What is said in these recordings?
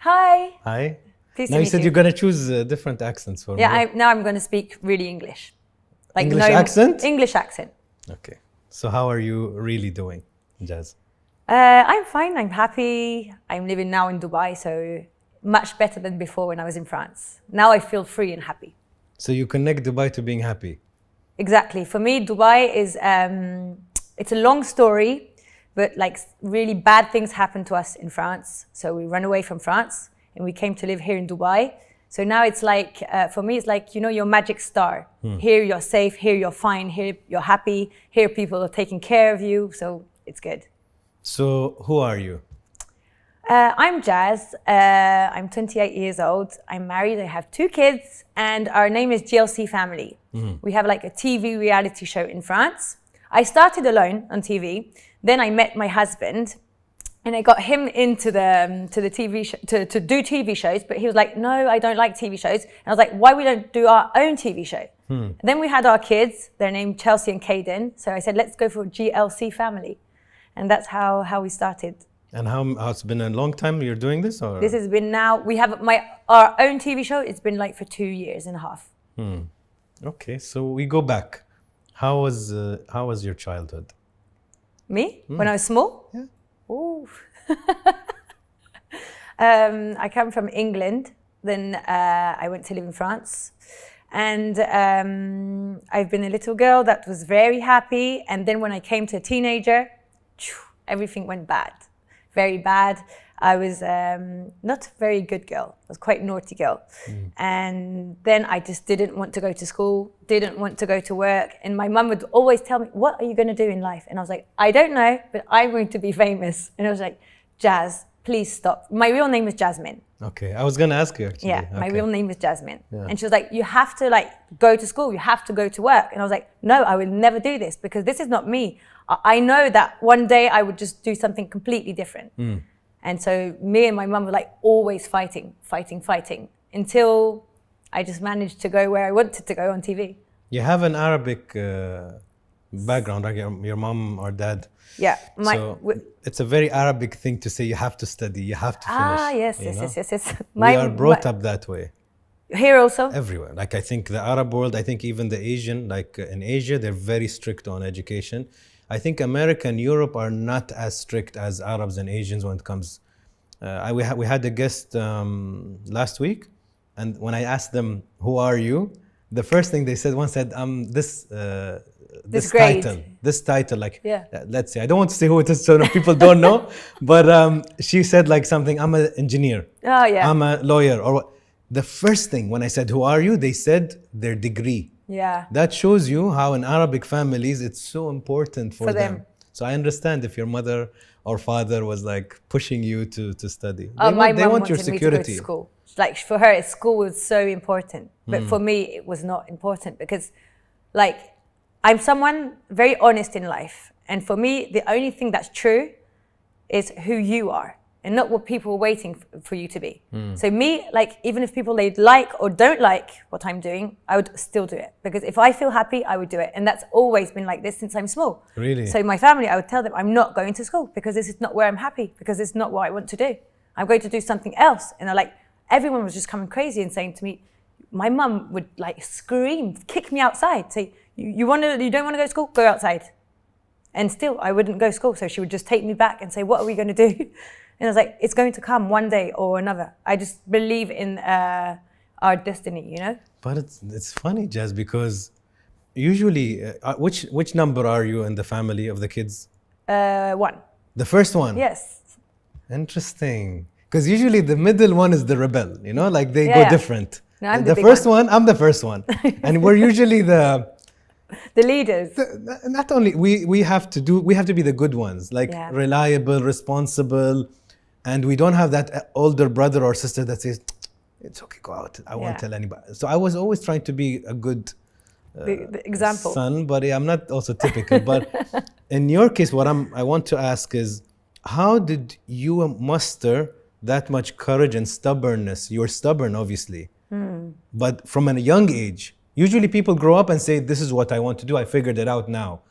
Hi. Hi. Pleased Now to you meet said you. you're going to choose different accents for me. Now I'm going to speak really English. English accent? English accent. Okay. So how are you really doing, Jazz? I'm fine. I'm happy. I'm living now in Dubai, so much better than before when I was in France. Now I feel free and happy. So you connect Dubai to being happy? Exactly. For me, Dubai is, it's a long story, but like really bad things happened to us in France. So we ran away from France and we came to live here in Dubai. So now it's like, for me, it's like, you know, your magic star. Here you're safe, here you're fine, here you're happy, here people are taking care of you. So it's good. So who are you? I'm Jazz. I'm 28 years old. I'm married. I have 2 kids and our name is GLC Family. We have like a TV reality show in France. I started alone on TV. Then I met my husband and I got him into the TV show, to do TV shows. But he was like, no, I don't like TV shows. And I was like, why we don't do our own TV show? And then we had our kids. They're named Chelsea and Caden. So I said, let's go for GLC Family. And that's how we started. And how it's been a long time you're doing this? Or? This has been now, we have our own TV show. It's been like for 2.5 years. Okay, so we go back. How was your childhood? Me? When I was small? Yeah. Ooh. I come from England. Then I went to live in France. And I've been a little girl that was very happy. And then when I came to a teenager, everything went bad. Very bad. I was not a very good girl. I was quite a naughty girl. And then I just didn't want to go to school, didn't want to go to work. And my mum would always tell me, what are you going to do in life? And I was like, I don't know, but I'm going to be famous. And I was like, Jazz, please stop. My real name is Jasmine. Okay, I was going to ask you actually. Yeah, my real name is Jasmine. Yeah. And she was like, you have to like go to school, you have to go to work. And I was like, no, I will never do this because this is not me. I know that one day I would just do something completely different. And so me and my mum were like always fighting until I just managed to go where I wanted to go on TV. You have an Arabic background, right? Your mom or dad. Yeah. It's a very Arabic thing to say you have to study, you have to finish. Yes. We are brought up that way. Here also? Everywhere. Like I think the Arab world, I think even the Asian, like in Asia, they're very strict on education. I think America and Europe are not as strict as Arabs and Asians when it comes. We had a guest last week, and when I asked them, "Who are you?" the first thing they said, one said, this title, like, let's say, I don't want to say who it is so people don't know, but she said like something, I'm an engineer, I'm a lawyer, or what. The first thing when I said, who are you? They said their degree. Yeah. That shows you how in Arabic families, it's so important for them. So I understand if your mother or father was like pushing you to study. They want your security. Me to go to school. Like for her, school was so important. But for me, it was not important because like I'm someone very honest in life. And for me, the only thing that's true is who you are. And not what people are waiting for you to be. So me, like, even if people they like or don't like what I'm doing, I would still do it. Because if I feel happy, I would do it. And that's always been like this since I'm small. Really? So my family, I would tell them, I'm not going to school because this is not where I'm happy, because it's not what I want to do. I'm going to do something else. And everyone was just coming crazy and saying to me, my mum would like scream, kick me outside, say, you don't want to go to school? Go outside. And still, I wouldn't go to school. So she would just take me back and say, what are we going to do? And I was like, it's going to come one day or another. I just believe in our destiny, you know? But it's funny, Jazz, because usually, which number are you in the family of the kids? 1. The first one? Yes. Interesting. Because usually the middle one is the rebel, you know? Like they go different. No, I'm the first one, I'm the first one. And we're usually the leaders. Not only, we have to be the good ones, like reliable, responsible. And we don't have that older brother or sister that says, it's okay, go out. I won't tell anybody. So I was always trying to be a good the example son, but I'm not also typical. But in your case, what I want to ask is, how did you muster that much courage and stubbornness? You're stubborn, obviously, but from a young age. Usually people grow up and say, this is what I want to do. I figured it out now.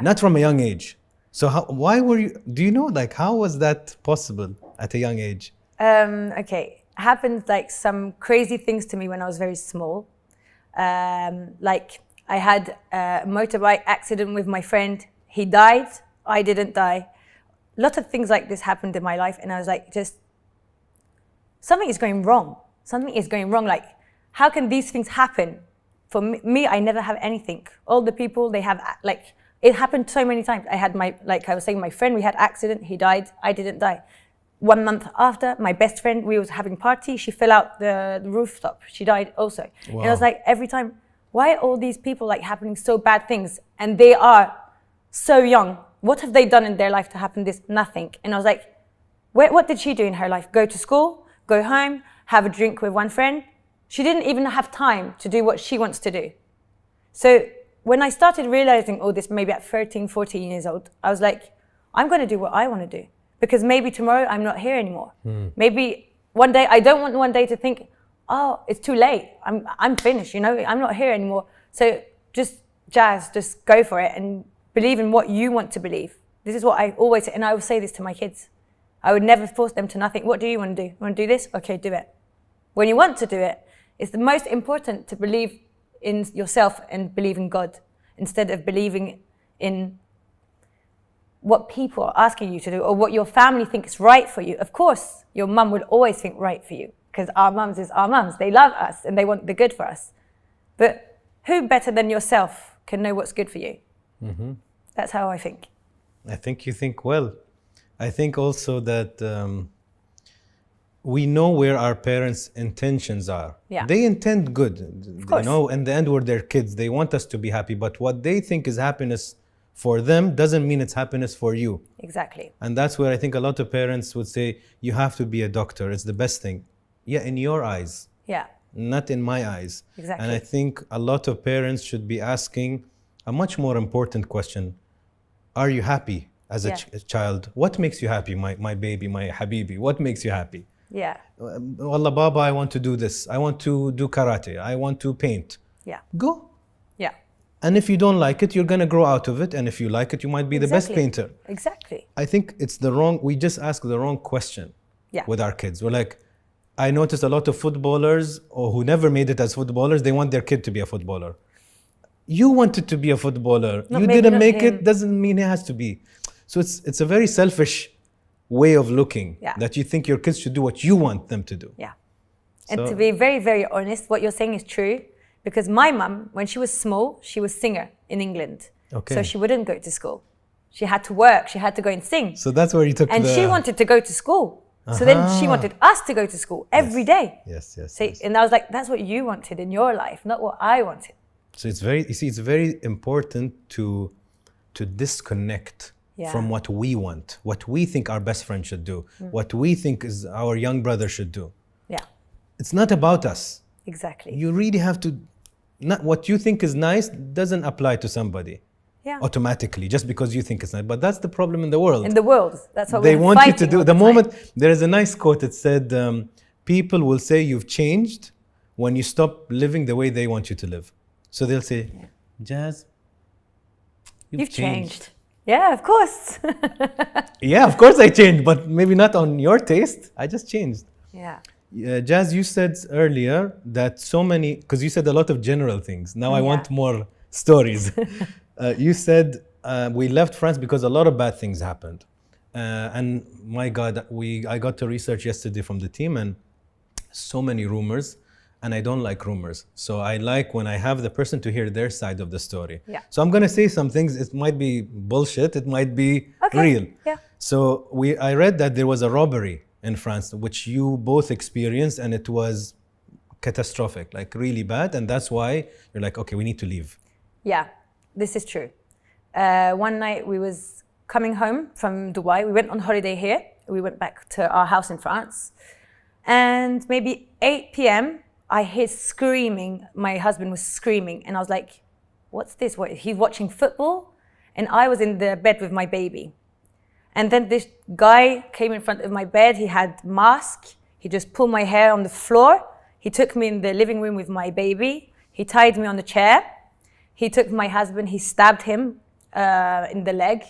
Not from a young age. So why were you, do you know, like, how was that possible at a young age? Okay, happened like some crazy things to me when I was very small. Like I had a motorbike accident with my friend. He died, I didn't die. A lot of things like this happened in my life, and I was like, just something is going wrong. Something is going wrong. Like, how can these things happen? For me, I never have anything. All the people, they have, like, it happened so many times. I had like I was saying, my friend, we had accident, he died, I didn't die. 1 month after, my best friend, we was having party, she fell out the rooftop. She died also. Wow. And I was like, every time, why are all these people like happening so bad things? And they are so young. What have they done in their life to happen this? Nothing. And I was like, what did she do in her life? Go to school, go home, have a drink with one friend? She didn't even have time to do what she wants to do. So when I started realizing all this, maybe at 13, 14 years old, I was like, I'm going to do what I want to do. Because maybe tomorrow I'm not here anymore. Maybe one day, I don't want one day to think, oh, it's too late. I'm finished, you know, I'm not here anymore. So just go for it and believe in what you want to believe. This is what I always say, and I will say this to my kids. I would never force them to nothing. What do you want to do? You want to do this? Okay, do it. When you want to do it, it's the most important to believe in yourself and believe in God instead of believing in what people are asking you to do or what your family thinks right for you. Of course, your mum will always think right for you because our mums is our mums. They love us and they want the good for us. But who better than yourself can know what's good for you? Mm-hmm. That's how I think. I think you think well. I think also that we know where our parents' intentions are. Yeah. They intend good. Of course. You know, in the end, we're their kids. They want us to be happy. But what they think is happiness for them doesn't mean it's happiness for you. Exactly. And that's where I think a lot of parents would say, you have to be a doctor. It's the best thing. Yeah, in your eyes. Yeah. Not in my eyes. Exactly. And I think a lot of parents should be asking a much more important question. Are you happy as a child? What makes you happy, my baby, my habibi? What makes you happy? Yeah. Wallah, Baba, I want to do this. I want to do karate. I want to paint. Yeah. Go. Yeah. And if you don't like it, you're going to grow out of it. And if you like it, you might be the best painter. Exactly. I think it's we just ask the wrong question with our kids. We're like, I noticed a lot of footballers or who never made it as footballers, they want their kid to be a footballer. You wanted to be a footballer. You didn't make it, doesn't mean it has to be. So it's a very selfish way of looking that you think your kids should do what you want them to do. Yeah. And to be very, very honest, what you're saying is true. Because my mum, when she was small, she was a singer in England. Okay. So she wouldn't go to school. She had to work. She had to go and sing. So that's where you took and she wanted to go to school. So then she wanted us to go to school every day. Yes. And I was like, that's what you wanted in your life, not what I wanted. So it's very important to disconnect from what we want, what we think our best friend should do, what we think is our young brother should do. Yeah. It's not about us. Exactly. You really have to, not what you think is nice doesn't apply to somebody automatically just because you think it's nice. But that's the problem in the world. In the world, that's what they want you to do. The moment there is a nice quote, it said, people will say you've changed when you stop living the way they want you to live. So they'll say, Jazz, you've changed. Yeah, of course. Yeah, of course I changed, but maybe not on your taste. I just changed. Yeah. Jazz, you said earlier that so many, because you said a lot of general things. Now I want more stories. You said we left France because a lot of bad things happened. And my God, I got to research yesterday from the team and so many rumors. And I don't like rumors. So I like when I have the person to hear their side of the story. Yeah. So I'm going to say some things. It might be bullshit. It might be real. Yeah. So I read that there was a robbery in France, which you both experienced, and it was catastrophic, like really bad. And that's why you're like, okay, we need to leave. Yeah, this is true. One night we was coming home from Dubai. We went on holiday here. We went back to our house in France. And maybe 8 p.m., I hear screaming. My husband was screaming. And I was like, what's this? What, he's watching football? And I was in the bed with my baby. And then this guy came in front of my bed. He had mask. He just pulled my hair on the floor. He took me in the living room with my baby. He tied me on the chair. He took my husband. He stabbed him in the leg.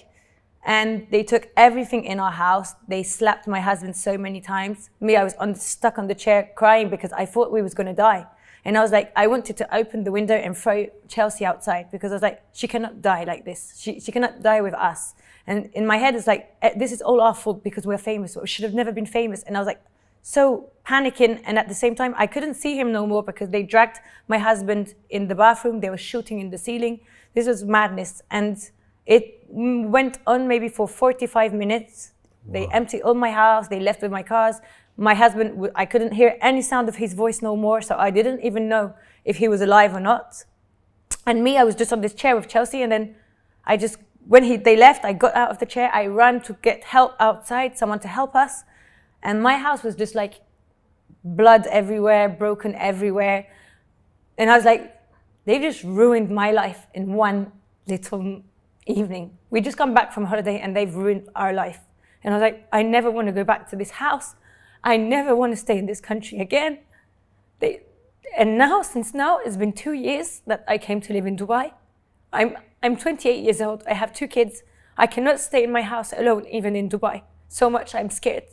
And they took everything in our house. They slapped my husband so many times. Me, I was stuck on the chair crying because I thought we was going to die. And I was like, I wanted to open the window and throw Chelsea outside because I was like, she cannot die like this. She cannot die with us. And in my head, it's like, this is all our fault because we're famous. We should have never been famous. And I was like, so panicking. And at the same time, I couldn't see him no more because they dragged my husband in the bathroom. They were shooting in the ceiling. This was madness. And it went on maybe for 45 minutes. Wow. They emptied all my house. They left with my cars. My husband, I couldn't hear any sound of his voice no more. So I didn't even know if he was alive or not. And me, I was just on this chair with Chelsea. And then I just, when they left, I got out of the chair. I ran to get help outside, someone to help us. And my house was just like blood everywhere, broken everywhere. And I was like, they just ruined my life in one little evening. We just come back from holiday and they've ruined our life. And I was like, I never want to go back to this house. I never want to stay in this country again. And now, since now, it's been 2 years that I came to live in Dubai. I'm 28 years old. I have 2 kids. I cannot stay in my house alone, even in Dubai. So much I'm scared.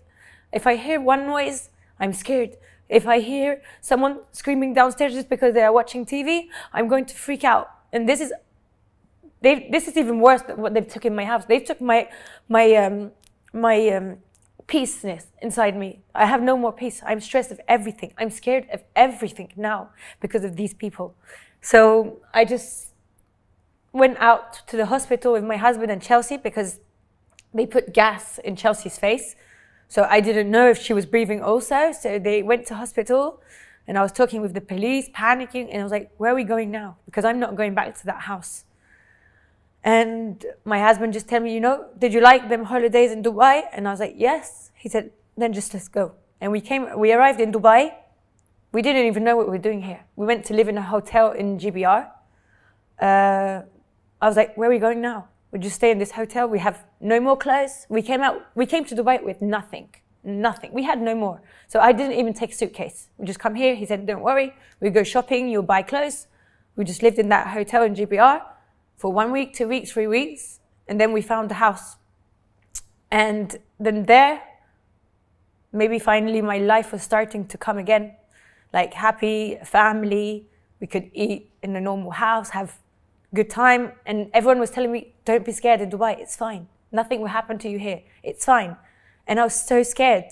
If I hear one noise, I'm scared. If I hear someone screaming downstairs just because they are watching TV, I'm going to freak out. And this is even worse than what they've took in my house. They've took my peaceness inside me. I have no more peace. I'm stressed of everything. I'm scared of everything now because of these people. So I just went out to the hospital with my husband and Chelsea because they put gas in Chelsea's face. So I didn't know if she was breathing also. So they went to hospital and I was talking with the police, panicking. And I was like, where are we going now? Because I'm not going back to that house. And my husband just told me, did you like them holidays in Dubai? And I was like, yes. He said, then just let's go. And we arrived in Dubai. We didn't even know what we were doing here. We went to live in a hotel in GBR. I was like, where are we going now? We just stay in this hotel. We have no more clothes. We came to Dubai with nothing. We had no more. So I didn't even take a suitcase. We just come here. He said, don't worry. We go shopping. You'll buy clothes. We just lived in that hotel in GBR for 1 week, 2 weeks, 3 weeks. And then we found a house. And then there, maybe finally my life was starting to come again. Like happy, family. We could eat in a normal house, have good time. And everyone was telling me, don't be scared in Dubai. It's fine. Nothing will happen to you here. It's fine. And I was so scared.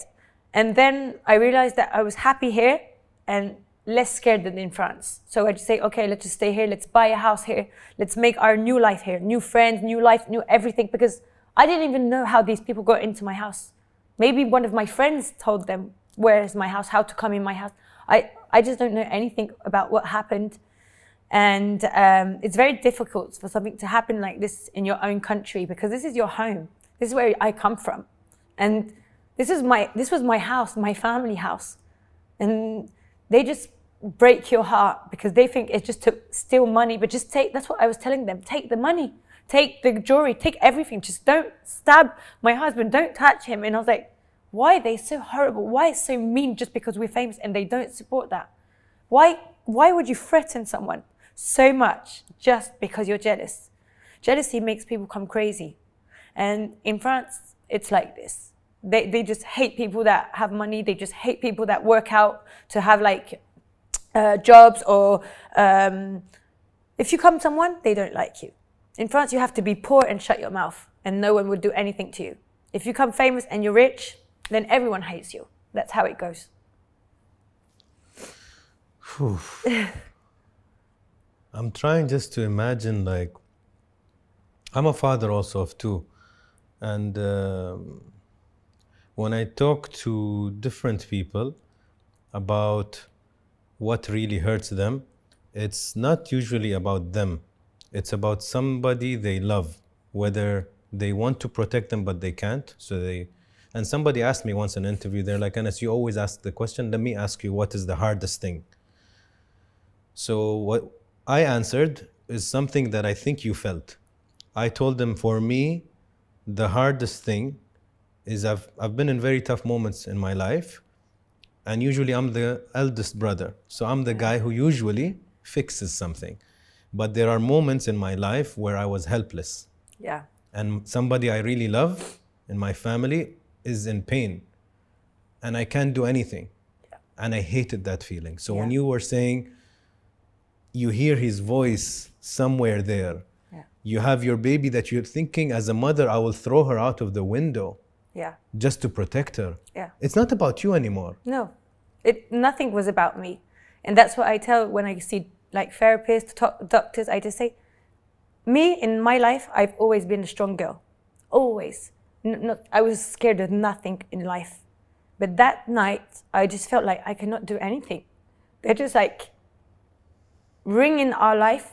And then I realized that I was happy here and less scared than in France. So I just say, okay, let's just stay here. Let's buy a house here. Let's make our new life here. New friends, new life, new everything. Because I didn't even know how these people got into my house. Maybe one of my friends told them, where is my house, how to come in my house. I just don't know anything about what happened. And it's very difficult for something to happen like this in your own country because this is your home. This is where I come from. And this was my house, my family house. And they just break your heart because they think it's just to steal money, but just that's what I was telling them. Take the money, take the jewelry, take everything. Just don't stab my husband, don't touch him. And I was like, why are they so horrible? Why is so mean just because we're famous and they don't support that? Why would you threaten someone so much just because you're jealous? Jealousy makes people come crazy. And in France, it's like this. They just hate people that have money. They just hate people that work out to have like jobs or if you come someone, they don't like you. In France, you have to be poor and shut your mouth and no one would do anything to you. If you come famous and you're rich, then everyone hates you. That's how it goes. I'm trying just to imagine, like, I'm a father also of 2. And when I talk to different people about what really hurts them, it's not usually about them. It's about somebody they love, whether they want to protect them, but they can't. And somebody asked me once in an interview, they're like, Anas, you always ask the question, let me ask you, what is the hardest thing? So what I answered is something that I think you felt. I told them, for me, the hardest thing is I've been in very tough moments in my life, and usually I'm the eldest brother. So I'm the guy who usually fixes something. But there are moments in my life where I was helpless. Yeah. and somebody I really love in my family is in pain and I can't do anything. Yeah. And I hated that feeling. So when you were saying you hear his voice somewhere there, you have your baby that you're thinking as a mother, I will throw her out of the window just to protect her. Yeah. It's not about you anymore. No, nothing was about me. And that's what I tell when I see like therapists, doctors, I just say, me in my life, I've always been a strong girl, always. I was scared of nothing in life. But that night, I just felt like I cannot do anything. They're just like ruining our life.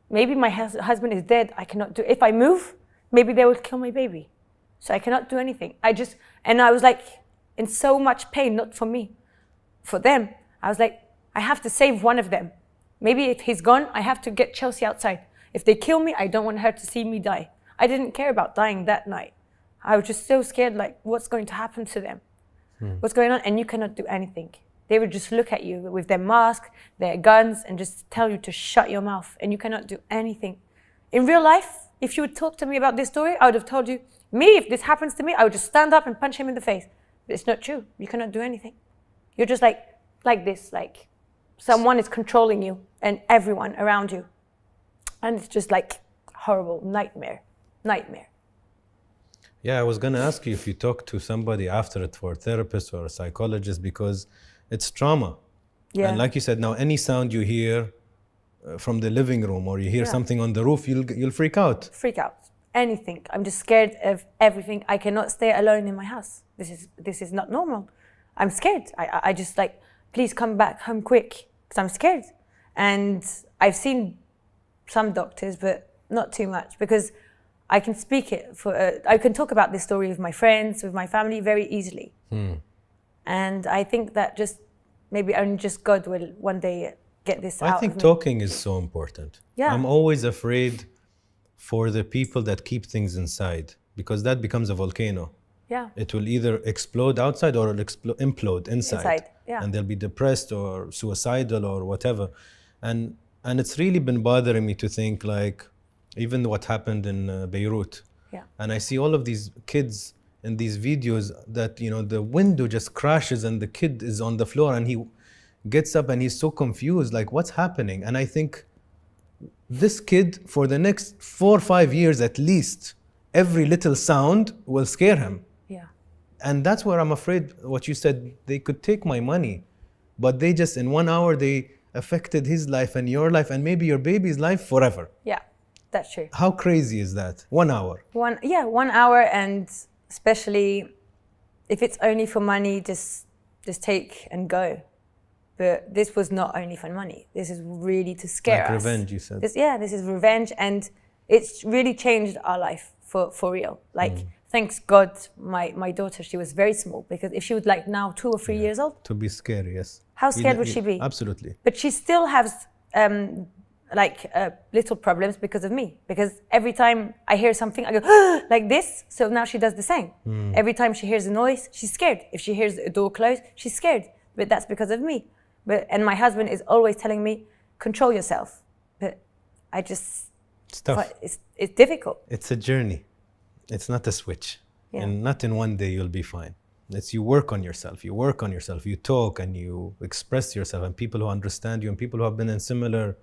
Maybe my husband is dead, I cannot do, if I move, maybe they will kill my baby. So I cannot do anything. And I was like in so much pain, not for me, for them. I was like, I have to save one of them. Maybe if he's gone, I have to get Chelsea outside. If they kill me, I don't want her to see me die. I didn't care about dying that night. I was just so scared, like, what's going to happen to them? What's going on? And you cannot do anything. They would just look at you with their mask, their guns, and just tell you to shut your mouth, and you cannot do anything. In real life, if you would talk to me about this story, I would have told you, me, if this happens to me, I would just stand up and punch him in the face. But it's not true. You cannot do anything. You're just like this, like someone is controlling you and everyone around you. And it's just like horrible nightmare. Yeah, I was going to ask you if you talk to somebody after it, for a therapist or a psychologist, because it's trauma. Yeah. And like you said, now any sound you hear from the living room or you hear something on the roof, you'll freak out. Freak out. Anything. I'm just scared of everything. I cannot stay alone in my house. This is not normal. I'm scared. I just like, please come back home quick, because I'm scared. And I've seen some doctors, but not too much, because I can speak it I can talk about this story with my friends, with my family very easily. And I think that maybe only just God will one day get this out. I think talking is so important. Yeah. I'm always afraid for the people that keep things inside, because that becomes a volcano. Yeah. It will either explode outside or it'll implode inside. Yeah. And they'll be depressed or suicidal or whatever. And it's really been bothering me to think, like, even what happened in Beirut. Yeah. And I see all of these kids in these videos that, the window just crashes and the kid is on the floor and he gets up and he's so confused, like, what's happening? And I think this kid, for the next 4 or 5 years at least, every little sound will scare him. Yeah. And that's where I'm afraid, what you said, they could take my money, but they just, in 1 hour, they affected his life and your life and maybe your baby's life forever. Yeah, that's true. How crazy is that? 1 hour. 1 hour, and especially if it's only for money, just take and go. But this was not only for money. This is really to scare us. Like revenge, you said. This is revenge, and it's really changed our life for real. Like, thanks God, my daughter, she was very small, because if she was like now 2 or 3 years old. To be scary, yes. How scared would she be? Absolutely. But she still has little problems because of me. Because every time I hear something, I go like this. So now she does the same. Every time she hears a noise, she's scared. If she hears a door close, she's scared. But that's because of me. And my husband is always telling me, control yourself. But I just... It's tough. It's difficult. It's a journey. It's not a switch. Yeah. And not in one day you'll be fine. You work on yourself. You talk and you express yourself. And people who understand you and people who have been in similar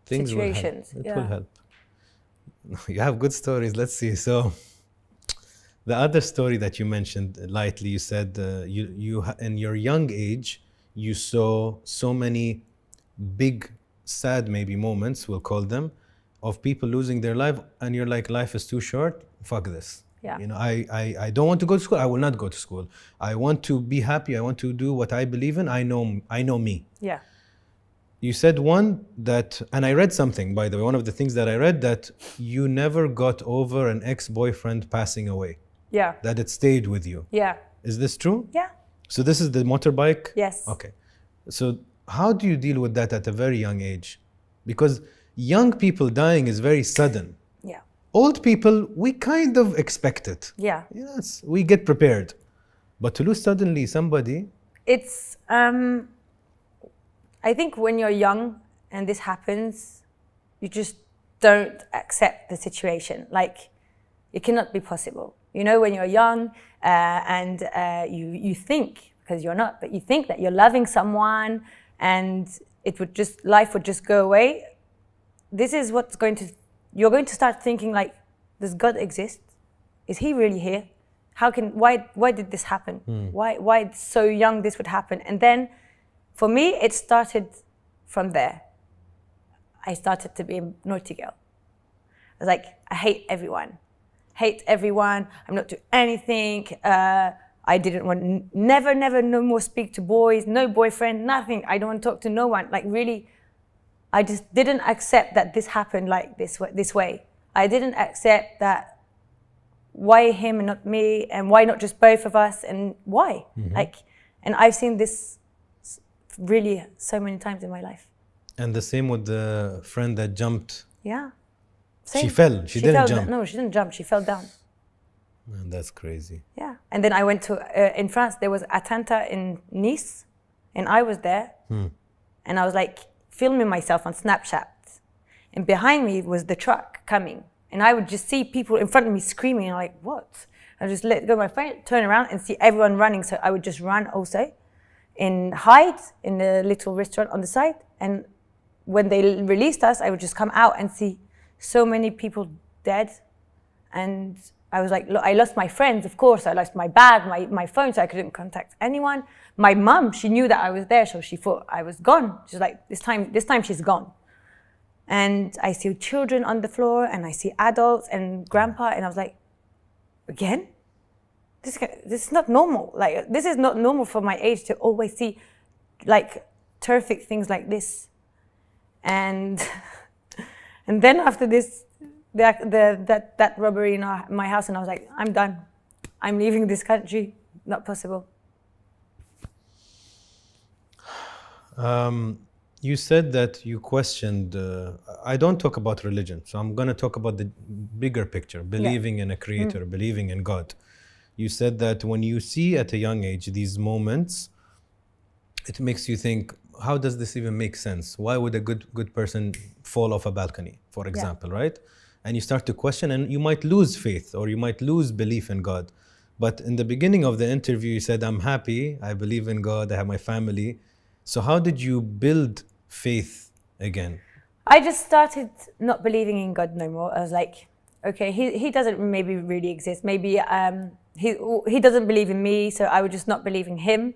things situations. It will help. You have good stories. Let's see. So the other story that you mentioned lightly, you said you in your young age, you saw so many big, sad maybe moments, we'll call them, of people losing their life, and you're like, life is too short, fuck this. Yeah. I don't want to go to school, I will not go to school. I want to be happy, I want to do what I believe in, I know me. Yeah. You said and I read something, by the way, one of the things that I read, that you never got over an ex-boyfriend passing away. Yeah. That it stayed with you. Yeah. Is this true? Yeah. So this is the motorbike? Yes. Okay. So how do you deal with that at a very young age? Because young people dying is very sudden. Yeah. Old people, we kind of expect it. Yeah. Yes, we get prepared. But to lose suddenly somebody... It's, I think when you're young and this happens, you just don't accept the situation. Like, It cannot be possible. You know, when you're young and you think, because you're not, but you think that you're loving someone and life would just go away. This is you're going to start thinking like, does God exist? Is he really here? Why did this happen? Why so young this would happen? And then for me, it started from there. I started to be a naughty girl. I was like, I hate everyone. I'm not doing anything. I didn't want, never, no more speak to boys, no boyfriend, nothing. I don't want to talk to no one. Like really, I just didn't accept that this happened like this way. I didn't accept that why him and not me, and why not just both of us, and why? And I've seen this really so many times in my life. And the same with the friend that jumped. Yeah. Same. She fell. She didn't jump. No, she didn't jump. She fell down. Man, that's crazy. Yeah. And then I went to, in France, there was Atenta in Nice, and I was there. And I was like filming myself on Snapchat. And behind me was the truck coming. And I would just see people in front of me screaming. And I'm like, what? I just let go of my phone, turn around and see everyone running. So I would just run also and hide in the little restaurant on the side. And when they released us, I would just come out and see so many people dead. And I was like, look, I lost my friends, of course. I lost my bag, my phone, so I couldn't contact anyone. My mum, she knew that I was there, so she thought I was gone. She's like, this time she's gone. And I see children on the floor, and I see adults and grandpa, and I was like, again? This is not normal. Like, this is not normal for my age to always see, like, terrific things like this. And then after this, that robbery in my house, and I was like, I'm done. I'm leaving this country. Not possible. You said that you questioned, I don't talk about religion, so I'm going to talk about the bigger picture, believing in a creator, believing in God. You said that when you see at a young age these moments, it makes you think, how does this even make sense? Why would a good person fall off a balcony, for example, right? And you start to question, and you might lose faith or you might lose belief in God. But in the beginning of the interview, you said, I'm happy, I believe in God, I have my family. So how did you build faith again? I just started not believing in God no more. I was like, okay, he doesn't maybe really exist. Maybe he doesn't believe in me, so I would just not believe in him.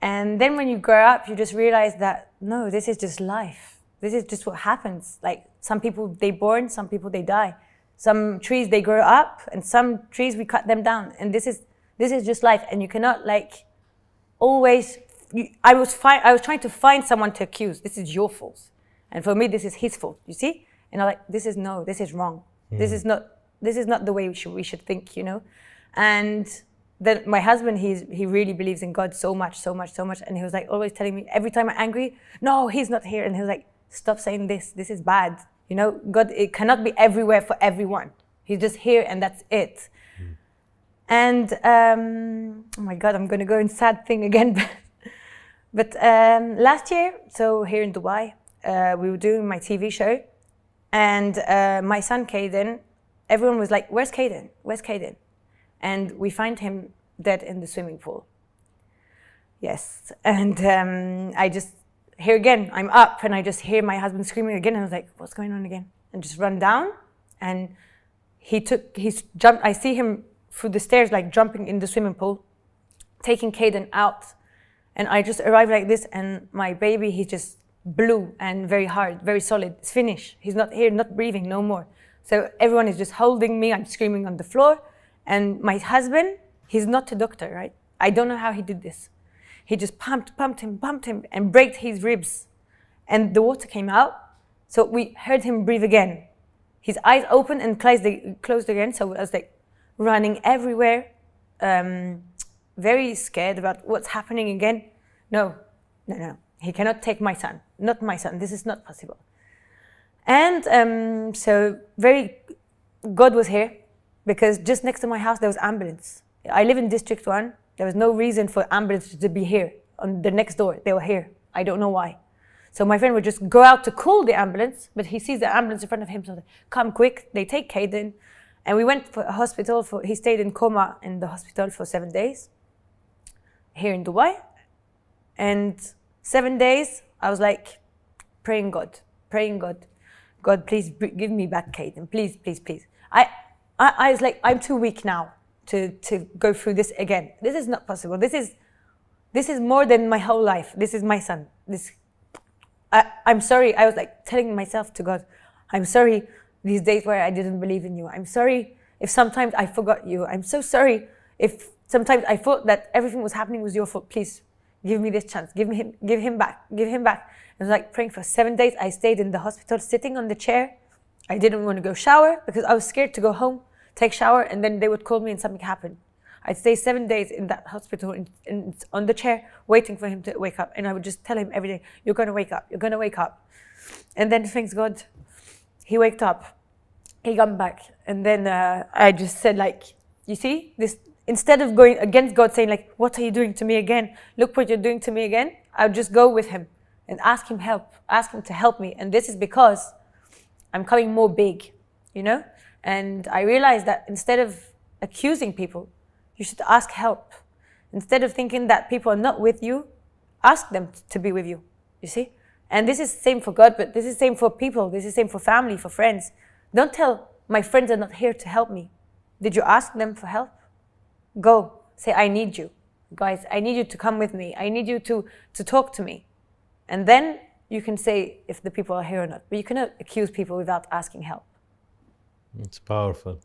And then when you grow up, you just realize that, no, this is just life. This is just what happens. Like, some people, they born, some people, they die. Some trees, they grow up, and some trees, we cut them down. And this is just life. And you cannot, like, always... I was trying to find someone to accuse. This is your fault. And for me, this is his fault, you see? And I'm like, this is wrong. This is not the way we should think, you know? And then my husband, he really believes in God so much. And he was like always telling me, every time I'm angry, no, he's not here. And he was like, stop saying this. This is bad. You know, God, it cannot be everywhere for everyone. He's just here and that's it. And, oh my God, I'm going to go in sad thing again. But last year, so here in Dubai, we were doing my TV show, and my son, Caden, everyone was like, where's Caden? Where's Caden? And we find him dead in the swimming pool. Yes, and I just, here again, I'm up, and I just hear my husband screaming again, and I was like, what's going on again? And just run down, and he's jumped, I see him through the stairs, like jumping in the swimming pool, taking Caden out. And I just arrived like this, and my baby, he just blew and very hard, very solid. It's finished. He's not here, not breathing, no more. So everyone is just holding me. I'm screaming on the floor. And my husband, he's not a doctor, right? I don't know how he did this. He just pumped him, and braked his ribs. And the water came out. So we heard him breathe again. His eyes opened and closed again. So I was like running everywhere. Very scared about what's happening again. No. He cannot take my son. Not my son. This is not possible. And so God was here, because just next to my house there was ambulance. I live in District 1. There was no reason for ambulance to be here. On the next door, they were here. I don't know why. So my friend would just go out to call the ambulance, but he sees the ambulance in front of him, so they come quick. They take Caden, And we went for a hospital. He stayed in coma in the hospital for 7 days here in Dubai. And 7 days, I was like praying God, God, please give me back Caden, please, please, please. I was like, I'm too weak now to go through this again. This is not possible. This is more than my whole life. This is my son. I'm sorry. I was like telling myself to God, I'm sorry these days where I didn't believe in you. I'm sorry if sometimes I forgot you. I'm so sorry if sometimes I thought that everything was happening was your fault. Please give me this chance. Give him back. I was like praying for 7 days. I stayed in the hospital sitting on the chair. I didn't want to go shower because I was scared to go home, take shower, and then they would call me and something happened. I'd stay 7 days in that hospital on the chair waiting for him to wake up. And I would just tell him every day, you're going to wake up, you're going to wake up. And then thanks God, he waked up, he got back. And then I just said like, you see, this instead of going against God saying like, what are you doing to me again? Look what you're doing to me again. I would just go with him and ask him to help me. And this is because I'm coming more big, you know? And I realized that instead of accusing people, you should ask help. Instead of thinking that people are not with you, ask them to be with you, you see? And this is the same for God, but this is the same for people. This is the same for family, for friends. Don't tell my friends are not here to help me. Did you ask them for help? Go, say, I need you. Guys, I need you to come with me. I need you to talk to me. And then you can say if the people are here or not. But you cannot accuse people without asking help. It's powerful.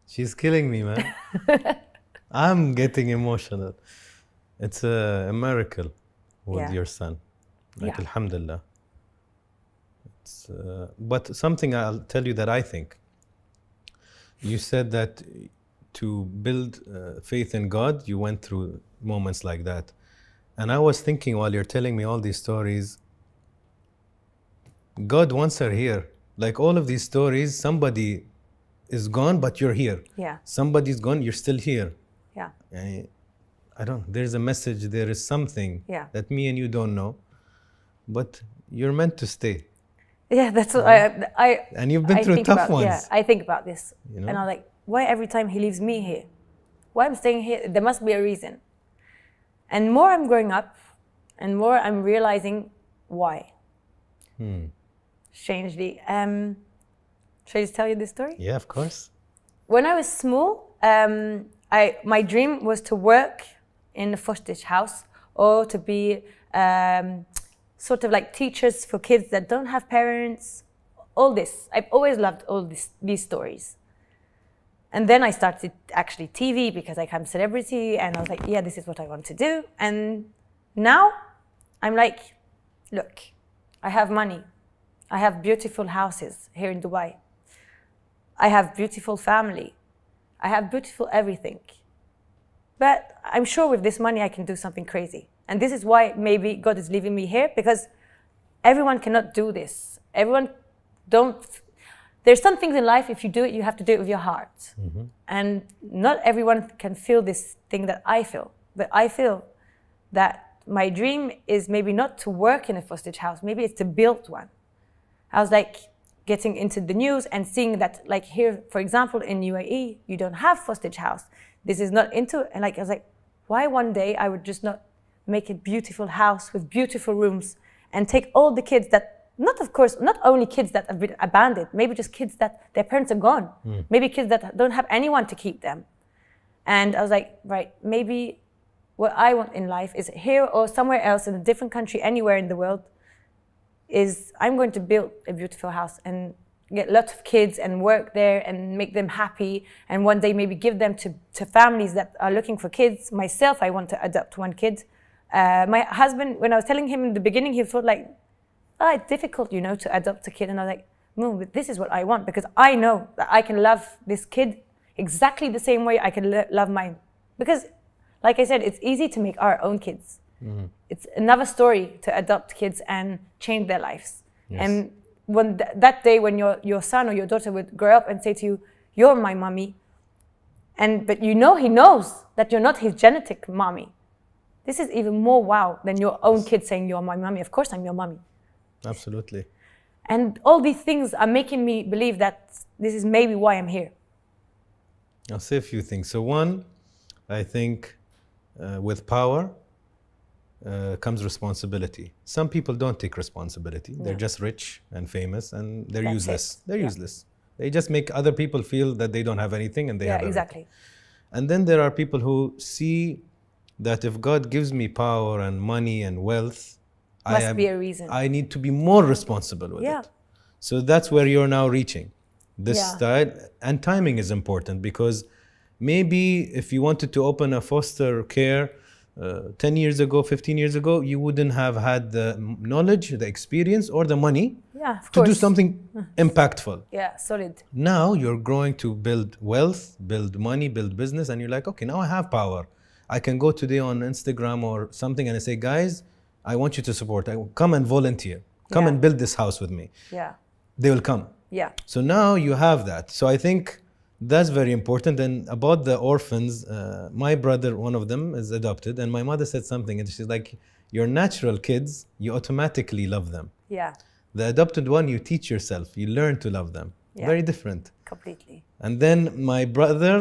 She's killing me, man. I'm getting emotional. It's a miracle with your son. Like, alhamdulillah. But something I'll tell you that I think. You said that to build faith in God, you went through moments like that. And I was thinking while you're telling me all these stories, God wants her here. Like all of these stories, somebody is gone, but you're here. Yeah. Somebody's gone, you're still here. Yeah. I don't, there's a message, there is something that me and you don't know, but you're meant to stay. Yeah, that's what and you've been through tough ones. Yeah, I think about this. You know? And I'm like, why every time he leaves me here? Why I'm staying here? There must be a reason. And more I'm growing up, and more I'm realizing why. Strangely. Should I just tell you this story? Yeah, of course. When I was small, my dream was to work in a foster house or to be sort of like teachers for kids that don't have parents. All this. I've always loved all these stories. And then I started actually TV because I became a celebrity and I was like, yeah, this is what I want to do. And now I'm like, look, I have money. I have beautiful houses here in Dubai. I have beautiful family. I have beautiful everything. But I'm sure with this money I can do something crazy. And this is why maybe God is leaving me here, because everyone cannot do this. Everyone don't. There's some things in life, if you do it, you have to do it with your heart. And not everyone can feel this thing that I feel. But I feel that my dream is maybe not to work in a foster house, maybe it's to build one. I was like getting into the news and seeing that like here, for example, in UAE, you don't have foster house. This is not into, and like I was like, why one day I would just not make a beautiful house with beautiful rooms and take all the kids that, not of course, not only kids that have been abandoned, maybe just kids that their parents are gone, maybe kids that don't have anyone to keep them. And I was like, right, maybe what I want in life is here or somewhere else in a different country, anywhere in the world, is I'm going to build a beautiful house and get lots of kids and work there and make them happy, and one day maybe give them to families that are looking for kids. Myself, I want to adopt one kid. My husband, when I was telling him in the beginning, he thought like, oh, it's difficult, you know, to adopt a kid. And I was like, no, but this is what I want, because I know that I can love this kid exactly the same way I can love mine. Because, like I said, it's easy to make our own kids. It's another story to adopt kids and change their lives. Yes. And when that day when your son or your daughter would grow up and say to you, you're my mommy, but you know he knows that you're not his genetic mommy. This is even more wow than your own kid saying you're my mommy. Of course I'm your mommy. Absolutely. And all these things are making me believe that this is maybe why I'm here. I'll say a few things. So one, I think with power comes responsibility. Some people don't take responsibility. They're just rich and famous and they're useless. They're useless. They just make other people feel that they don't have anything and they have everything. And then there are people who see that if God gives me power and money and wealth, be a reason. I need to be more responsible with it. So that's where you're now reaching. This style, and timing is important, because maybe if you wanted to open a foster care 10 years ago, 15 years ago, you wouldn't have had the knowledge, the experience, or the money to do something impactful. Yeah, solid. Now you're growing to build wealth, build money, build business, and you're like, okay, now I have power. I can go today on Instagram or something and I say, guys, I want you to support. Come and volunteer. Come and build this house with me. Yeah. They will come. Yeah. So now you have that. So I think that's very important. And about the orphans, my brother, one of them, is adopted. And my mother said something, and she's like, your natural kids, you automatically love them. Yeah. The adopted one, you teach yourself. You learn to love them. Yeah. Very different. Completely. And then my brother,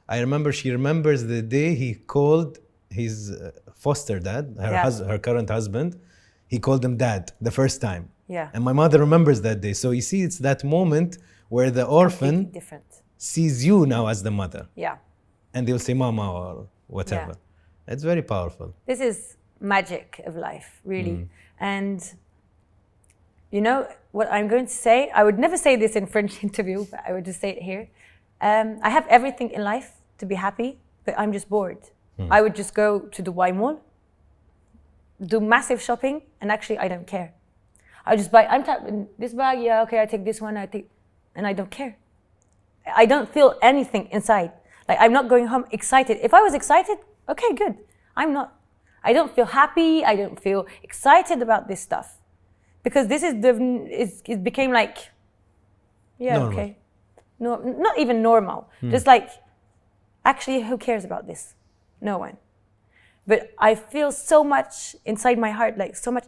I remember, she remembers the day he called his foster dad, her current husband. He called him dad the first time. Yeah. And my mother remembers that day. So you see, it's that moment where the orphan sees you now as the mother. Yeah. And they'll say mama or whatever. Yeah. It's very powerful. This is magic of life, really. And you know what I'm going to say? I would never say this in French interview, but I would just say it here. I have everything in life to be happy, but I'm just bored. I would just go to the Y Mall, do massive shopping, and actually I don't care. I just buy, I'm tapping this bag, yeah, okay, I take this one, and I don't care. I don't feel anything inside. Like, I'm not going home excited. If I was excited, okay, good. I'm not. I don't feel happy, I don't feel excited about this stuff. Because this is it became like, normal. Okay. No, not even normal. Just like, actually, who cares about this? No one. But I feel so much inside my heart, like so much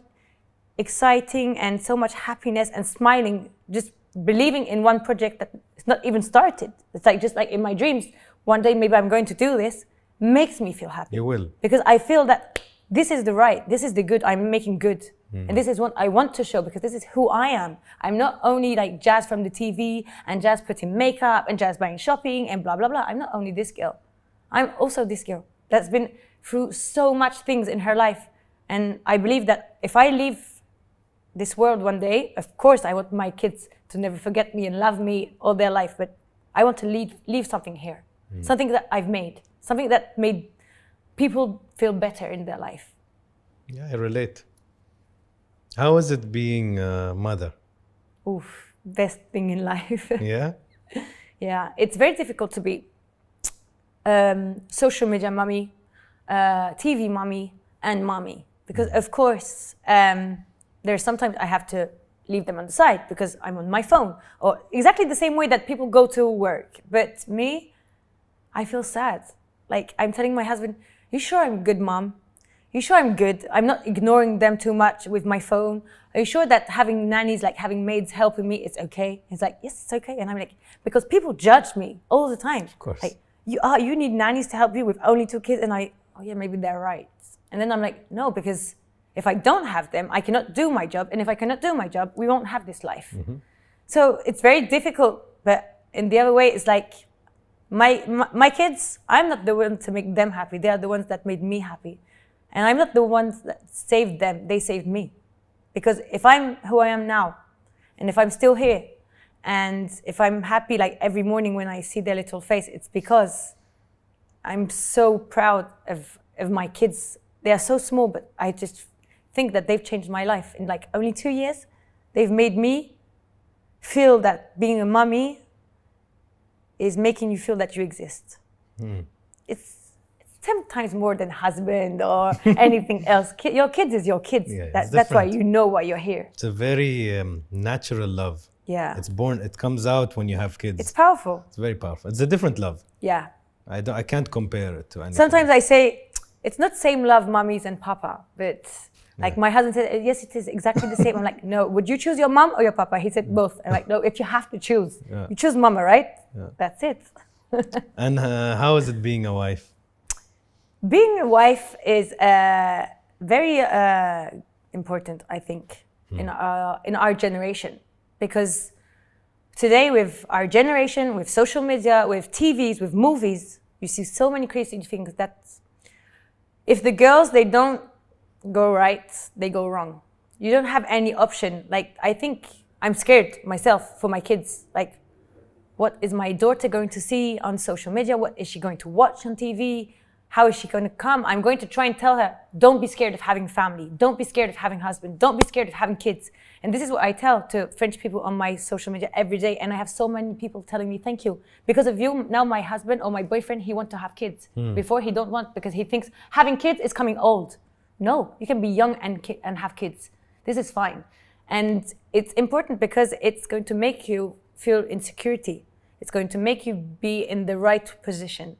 exciting and so much happiness and smiling, just believing in one project that is not even started. It's like, just like in my dreams, one day maybe I'm going to do this, makes me feel happy. You will. Because I feel that this is the right, this is the good, I'm making good. And this is what I want to show, because this is who I am. I'm not only like Jazz from the TV and Jazz putting makeup and Jazz buying shopping and blah, blah, blah. I'm not only this girl. I'm also this girl that's been through so much things in her life. And I believe that if I leave this world one day, of course I want my kids to never forget me and love me all their life, but I want to leave something here. Something that I've made, something that made people feel better in their life. Yeah, I relate. How is it being a mother? Oof, best thing in life. Yeah? Yeah, it's very difficult to be social media mommy, TV mommy, and mommy. Because of course, there's sometimes I have to leave them on the side because I'm on my phone, or exactly the same way that people go to work. But me, I feel sad. Like, I'm telling my husband, you sure I'm good, mom? You sure I'm good? I'm not ignoring them too much with my phone. Are you sure that having nannies, like having maids helping me, it's okay? He's like, yes, it's okay. And I'm like, because people judge me all the time. Of course. Like, you need nannies to help you with only 2 kids. And oh yeah, maybe they're right. And then I'm like, no, because if I don't have them, I cannot do my job. And if I cannot do my job, we won't have this life. So it's very difficult. But in the other way, it's like, my kids, I'm not the one to make them happy. They are the ones that made me happy. And I'm not the ones that saved them. They saved me. Because if I'm who I am now, and if I'm still here, and if I'm happy like every morning when I see their little face, it's because I'm so proud of my kids. They are so small, but I just think that they've changed my life. In like only 2 years, they've made me feel that being a mommy is making you feel that you exist. It's 10 times more than husband or anything else. Your kids is your kids. Yeah, that's why you know why you're here. It's a very natural love. Yeah. It's born, it comes out when you have kids. It's powerful. It's very powerful. It's a different love. Yeah. I can't compare it to anything. Sometimes I say, it's not same love, mummies and papa, but Like my husband said, yes, it is exactly the same. I'm like, no, would you choose your mom or your papa? He said both. I'm like, no, if you have to choose, you choose mama, right? That's it. And how is it being a wife? Being a wife is very important, I think, in our generation, because today with our generation, with social media, with TVs, with movies, you see so many crazy things that if the girls, they don't go right, they go wrong. You don't have any option. Like, I think I'm scared myself for my kids. Like, what is my daughter going to see on social media? What is she going to watch on TV? How is she going to come? I'm going to try and tell her, don't be scared of having family. Don't be scared of having husband. Don't be scared of having kids. And this is what I tell to French people on my social media every day. And I have so many people telling me, thank you. Because of you, now my husband or my boyfriend, he wants to have kids. Before he don't want, because he thinks having kids is coming old. No, you can be young and have kids. This is fine. And it's important because it's going to make you feel insecurity. It's going to make you be in the right position.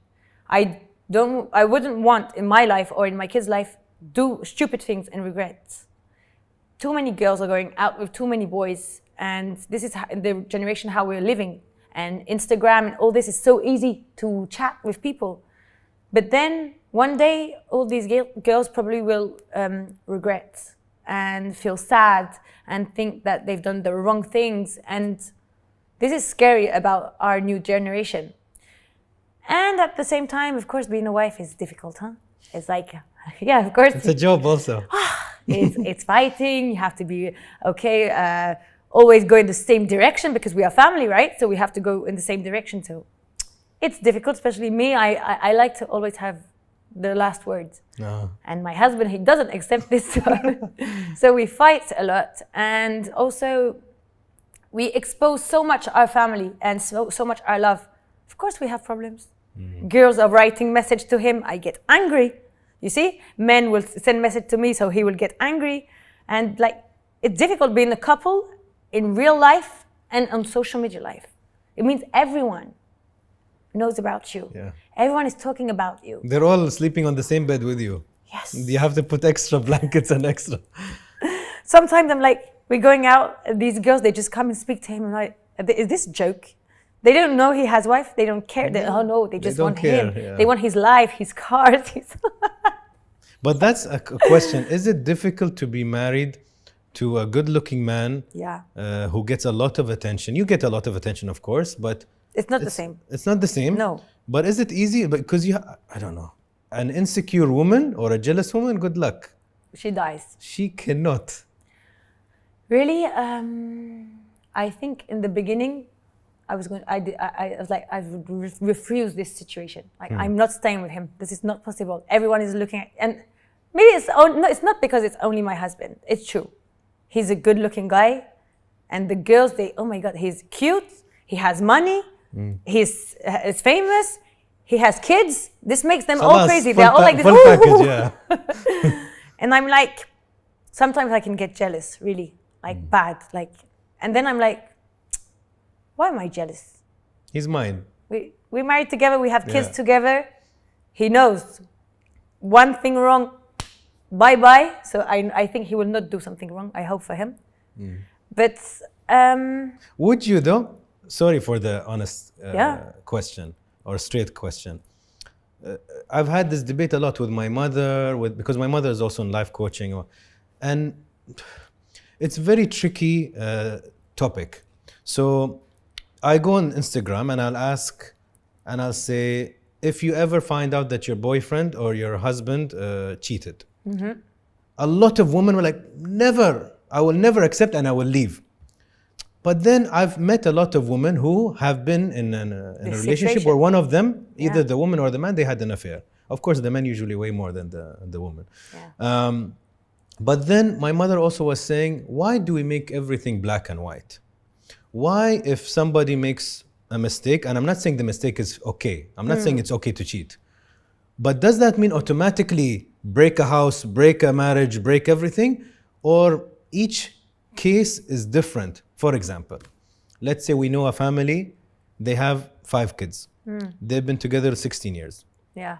I wouldn't want in my life or in my kids' life do stupid things and regrets. Too many girls are going out with too many boys, and this is the generation how we're living. And Instagram and all this is so easy to chat with people. But then one day, all these girls probably will regret and feel sad and think that they've done the wrong things. And this is scary about our new generation. And at the same time, of course, being a wife is difficult, huh? It's like, yeah, of course. It's a job also. It's fighting. You have to be, okay, always go in the same direction because we are family, right? So we have to go in the same direction. So it's difficult, especially me. I like to always have the last words. And my husband, he doesn't accept this. So we fight a lot. And also, we expose so much our family and so much our love. Of course, we have problems. Girls are writing message to him. I get angry. You see, men will send message to me, so he will get angry. And like, it's difficult being a couple in real life and on social media life. It means everyone knows about you. Yeah. Everyone is talking about you. They're all sleeping on the same bed with you. Yes. You have to put extra blankets and extra. Sometimes I'm like, we're going out, these girls, they just come and speak to him. I'm like, is this a joke? They don't know he has wife. They don't care. Oh no, they just want him. Yeah. They want his life, his cars. But that's a question. Is it difficult to be married to a good-looking man who gets a lot of attention? You get a lot of attention, of course, but it's not the same. It's not the same? No. But is it easy? Because I don't know. An insecure woman or a jealous woman, good luck. She dies. She cannot. Really? I think in the beginning, I was like, I would refuse this situation. Like, I'm not staying with him. This is not possible. Everyone is looking at, and maybe it's not because it's only my husband. It's true. He's a good-looking guy, and the girls, oh my God, he's cute. He has money. He's famous. He has kids. This makes them all crazy. They're all like this. Full package, yeah. And I'm like, sometimes I can get jealous, really, like bad, like, and then I'm like, why am I jealous? He's mine. We married together. We have kids together. He knows one thing wrong, bye-bye. So I think he will not do something wrong. I hope for him. But would you though? Sorry for the honest question or straight question. I've had this debate a lot with my mother, because my mother is also in life coaching, and it's very tricky topic. So I go on Instagram and I'll ask, and I'll say, if you ever find out that your boyfriend or your husband cheated, a lot of women were like, never, I will never accept and I will leave. But then I've met a lot of women who have been in a relationship where one of them, either the woman or the man, they had an affair. Of course, the men usually way more than the woman. Yeah. But then my mother also was saying, why do we make everything black and white? Why, if somebody makes a mistake, and I'm not saying the mistake is okay, I'm not saying it's okay to cheat, but does that mean automatically break a house, break a marriage, break everything? Or each case is different? For example, let's say we know a family, they have 5 kids. They've been together 16 years. Yeah.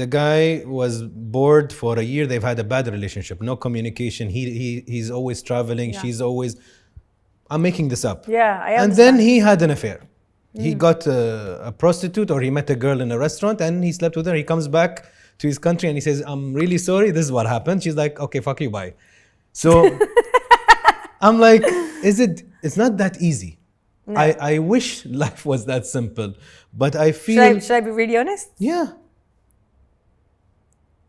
the guy was bored for a year. They've had a bad relationship, no communication. He's always traveling. Yeah. She's always. I'm making this up. Yeah, I understand. And then he had an affair. He got a prostitute, or he met a girl in a restaurant and he slept with her. He comes back to his country and he says, I'm really sorry, this is what happened. She's like, okay, fuck you, bye. So I'm like, it's not that easy. No. I wish life was that simple, but I feel... Should I be really honest? Yeah.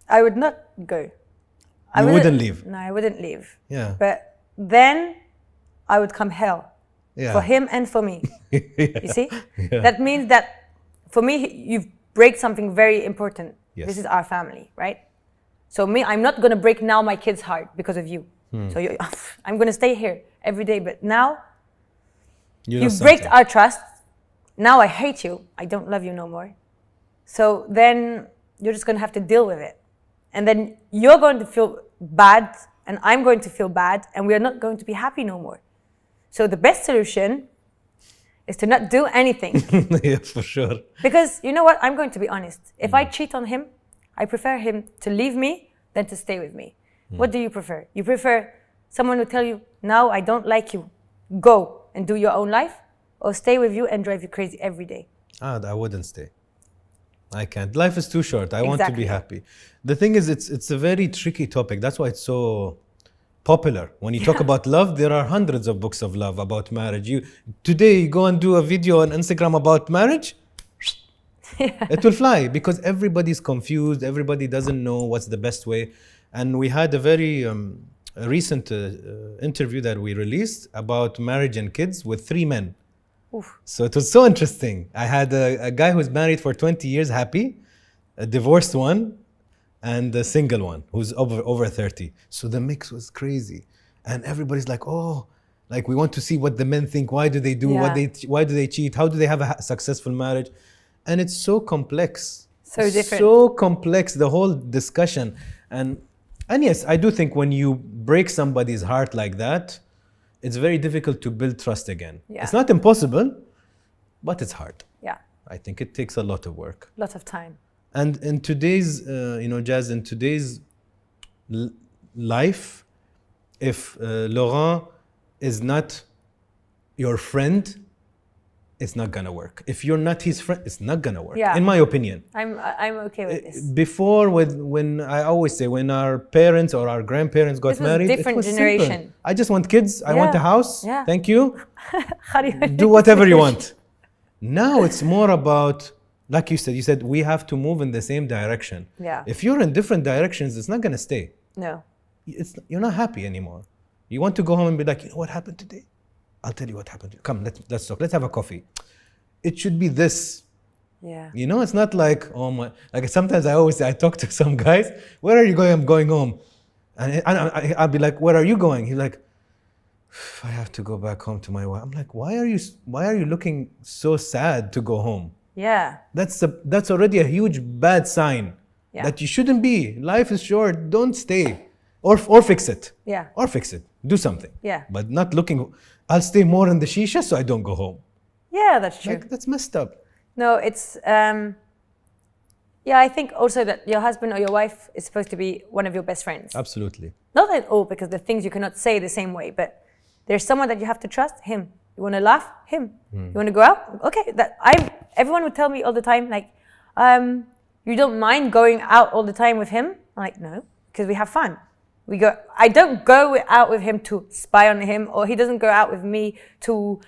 I would not go. You wouldn't leave? No, I wouldn't leave. Yeah. But then I would come hell. Yeah. For him and for me. Yeah. You see? Yeah. That means that for me, you break something very important. Yes. This is our family, right? So I'm not going to break now my kid's heart because of you. So I'm going to stay here every day. But now you break our trust. Now I hate you. I don't love you no more. So then you're just going to have to deal with it. And then you're going to feel bad and I'm going to feel bad and we're not going to be happy no more. So the best solution is to not do anything. Yeah, for sure. Because you know what? I'm going to be honest. If I cheat on him, I prefer him to leave me than to stay with me. What do you prefer? You prefer someone who tell you, no, I don't like you. Go and do your own life, or stay with you and drive you crazy every day? I wouldn't stay. I can't. Life is too short. I want to be happy. The thing is, it's a very tricky topic. That's why it's so popular. When you talk about love, there are hundreds of books of love about marriage. Today you go and do a video on Instagram about marriage, it will fly because everybody's confused. Everybody doesn't know what's the best way. And we had a very recent interview that we released about marriage and kids with 3 men. Oof. So it was so interesting. I had a guy who's married for 20 years, happy, a divorced one, and a single one who's over 30. So the mix was crazy. And everybody's like, oh, like we want to see what the men think. Why do they do why do they cheat? How do they have a successful marriage? And it's so complex. So different. So complex, the whole discussion. And yes, I do think when you break somebody's heart like that, it's very difficult to build trust again. Yeah. It's not impossible, but it's hard. Yeah. I think it takes a lot of work. A lot of time. And in today's, Jazz, in today's life, if Laurent is not your friend, it's not gonna work. If you're not his friend, it's not gonna work. Yeah. In my opinion. I'm okay with this. Before, when I always say, when our parents or our grandparents got married, different it was generation. Simple. I just want kids. I want a house. Yeah. Thank you. Do whatever you want. Now it's more about, like you said, we have to move in the same direction. Yeah. If you're in different directions, it's not gonna stay. No. You're not happy anymore. You want to go home and be like, you know what happened today? I'll tell you what happened. Come, let's talk. Let's have a coffee. It should be this. Yeah. You know, it's not like, oh my, like sometimes I talk to some guys, where are you going? I'm going home. And I'll be like, where are you going? He's like, I have to go back home to my wife. I'm like, why are you looking so sad to go home? Yeah. That's already a huge bad sign that you shouldn't be. Life is short. Don't stay. Or fix it. Yeah. Or fix it. Do something. Yeah. But not looking, I'll stay more in the shisha so I don't go home. Yeah, that's true. Like, that's messed up. No, it's, I think also that your husband or your wife is supposed to be one of your best friends. Absolutely. Not at all, because the things you cannot say the same way, but there's someone that you have to trust, him. You want to laugh? Him. You want to go out? Okay. Everyone would tell me all the time, like, you don't mind going out all the time with him? I'm like, no, because we have fun. I don't go out with him to spy on him, or he doesn't go out with me to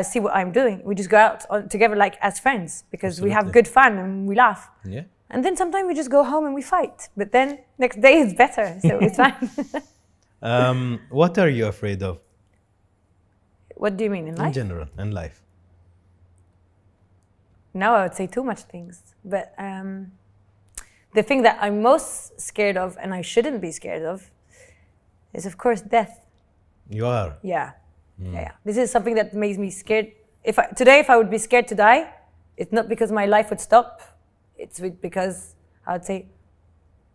see what I'm doing. We just go out together like as friends because we have good fun and we laugh. Yeah. And then sometimes we just go home and we fight. But then next day is better, so it's fine. What are you afraid of? What do you mean, in life? In general, in life. Now I would say too much things. But the thing that I'm most scared of, and I shouldn't be scared of, is of course death. You are? Yeah. Yeah. This is something that makes me scared. If I would be scared to die, it's not because my life would stop. It's because I would say,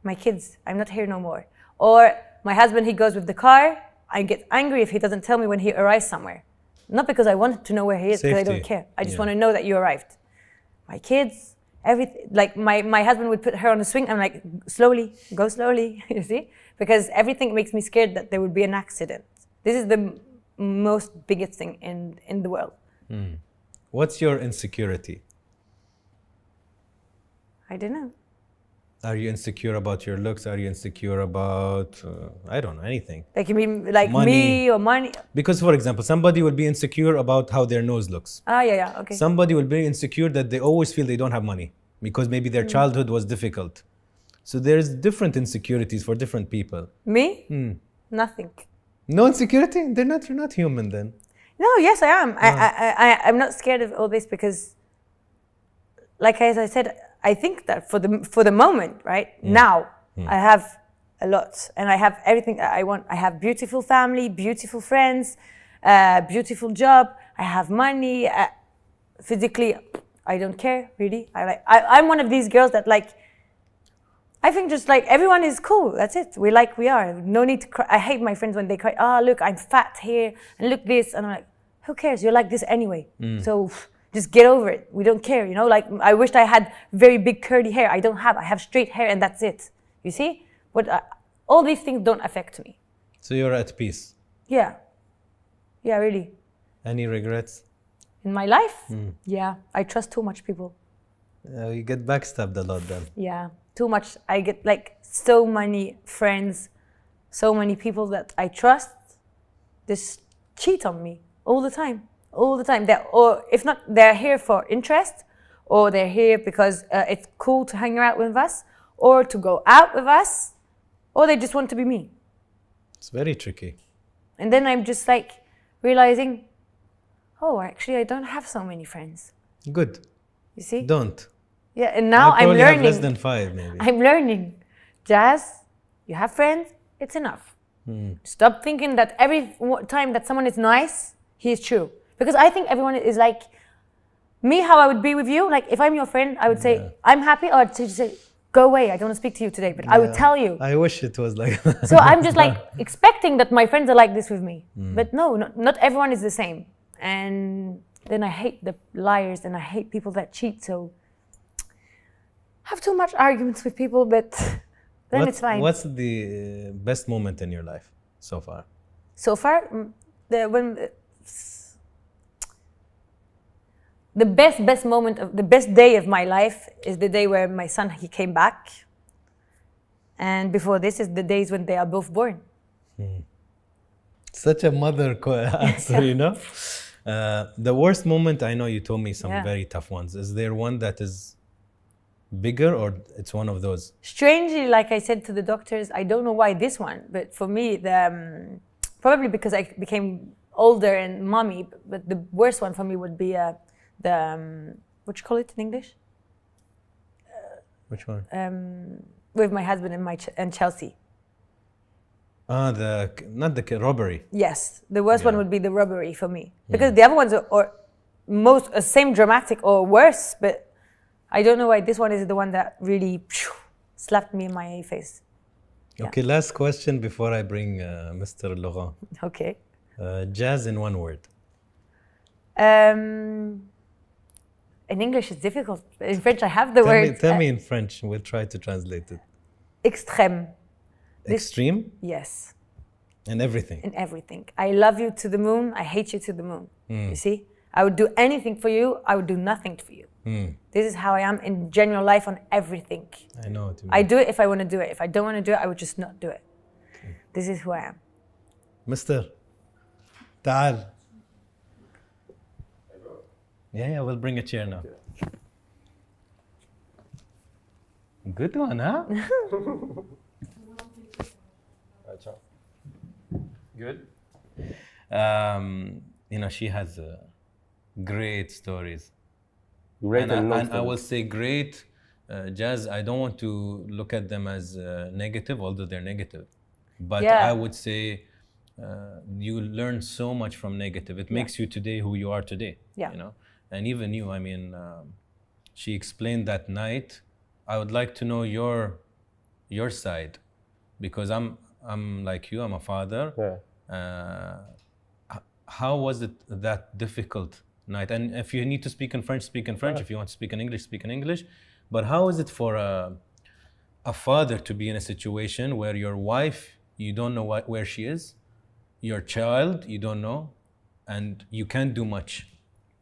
my kids, I'm not here no more. Or my husband, he goes with the car. I get angry if he doesn't tell me when he arrives somewhere. Not because I want to know where he is, because I don't care. I just want to know that you arrived. My kids, everything. Like my husband would put her on a swing. I'm like, slowly, go slowly. You see, because everything makes me scared that there would be an accident. This is the most biggest thing in the world. What's your insecurity? I don't know. Are you insecure about your looks? Are you insecure about, I don't know, anything? Like you mean like money. Me or money? Because for example, somebody will be insecure about how their nose looks. Yeah, okay. Somebody will be insecure that they always feel they don't have money because maybe their childhood was difficult. So there's different insecurities for different people. Me? Nothing. No insecurity? You're not human then. No, yes, I am. I'm not scared of all this because, like as I said, I think that for the moment, right now, I have a lot and I have everything that I want. I have beautiful family, beautiful friends, beautiful job. I have money. Physically, I don't care really. I'm one of these girls that like. I think just like everyone is cool. That's it. We like we are. No need to cry. I hate my friends when they cry. Oh, look, I'm fat here, and look this, and I'm like, who cares? You're like this anyway. So just get over it. We don't care, you know. Like I wished I had very big curly hair. I don't have. I have straight hair, and that's it. You see? But all these things don't affect me. So you're at peace. Yeah. Yeah, really. Any regrets? In my life? Yeah. I trust too much people. You get backstabbed a lot then. Yeah. Too much. I get like so many friends, so many people that I trust, just cheat on me all the time. Or if not, they're here for interest, or they're here because it's cool to hang out with us, or to go out with us, or they just want to be me. It's very tricky. And then I'm just like realizing, oh, actually, I don't have so many friends. Good. You see? Don't. Yeah, and now I'm learning. Have less than 5, maybe. I'm learning. Jazz, you have friends, it's enough. Stop thinking that every time that someone is nice, he is true. Because I think everyone is like me, how I would be with you. Like if I'm your friend, I would say, I'm happy, or I'd say, go away, I don't want to speak to you today. But I would tell you. I wish it was like that. So I'm just like expecting that my friends are like this with me. But no, not everyone is the same. And then I hate the liars and I hate people that cheat. So have too much arguments with people, but then it's fine. What's the best moment in your life so far? So far, the best moment of the best day of my life is the day where my son he came back, and before this is the days when they are both born. Such a mother answer, you know. The worst moment, I know you told me some very tough ones. Is there one that is bigger, or it's one of those? Strangely, like I said to the doctors, I don't know why this one, but for me, probably because I became older and mommy. But the worst one for me would be what you call it in English? Which one? With my husband and Chelsea. Not the robbery. Yes, the worst one would be the robbery for me, because the other ones are same dramatic or worse, but I don't know why this one is the one that really slapped me in my face. Okay, last question before I bring Mr. Laurent. Okay. Jazz in one word. In English it's difficult. In French I have the word. Tell me in French, we'll try to translate it. Extrême. Extreme? Yes. In everything? In everything. I love you to the moon, I hate you to the moon. You see? I would do anything for you, I would do nothing for you. This is how I am in general life on everything. I know what you mean. I do it if I want to do it. If I don't want to do it, I would just not do it. Okay. This is who I am. Mister, تعال. Yeah, we'll bring a chair now. Good one, huh? Good. You know, she has great stories. Great and I will say great. Jazz, I don't want to look at them as negative, although they're negative. But I would say you learn so much from negative. It makes you today who you are today. Yeah. You know, and even you. I mean, she explained that night. I would like to know your side, because I'm like you. I'm a father. Yeah. How was it that difficult night? And if you need to speak in French, speak in French. If you want to speak in English, speak in English. But how is it for a father to be in a situation where your wife, you don't know where she is, your child, you don't know, and you can't do much?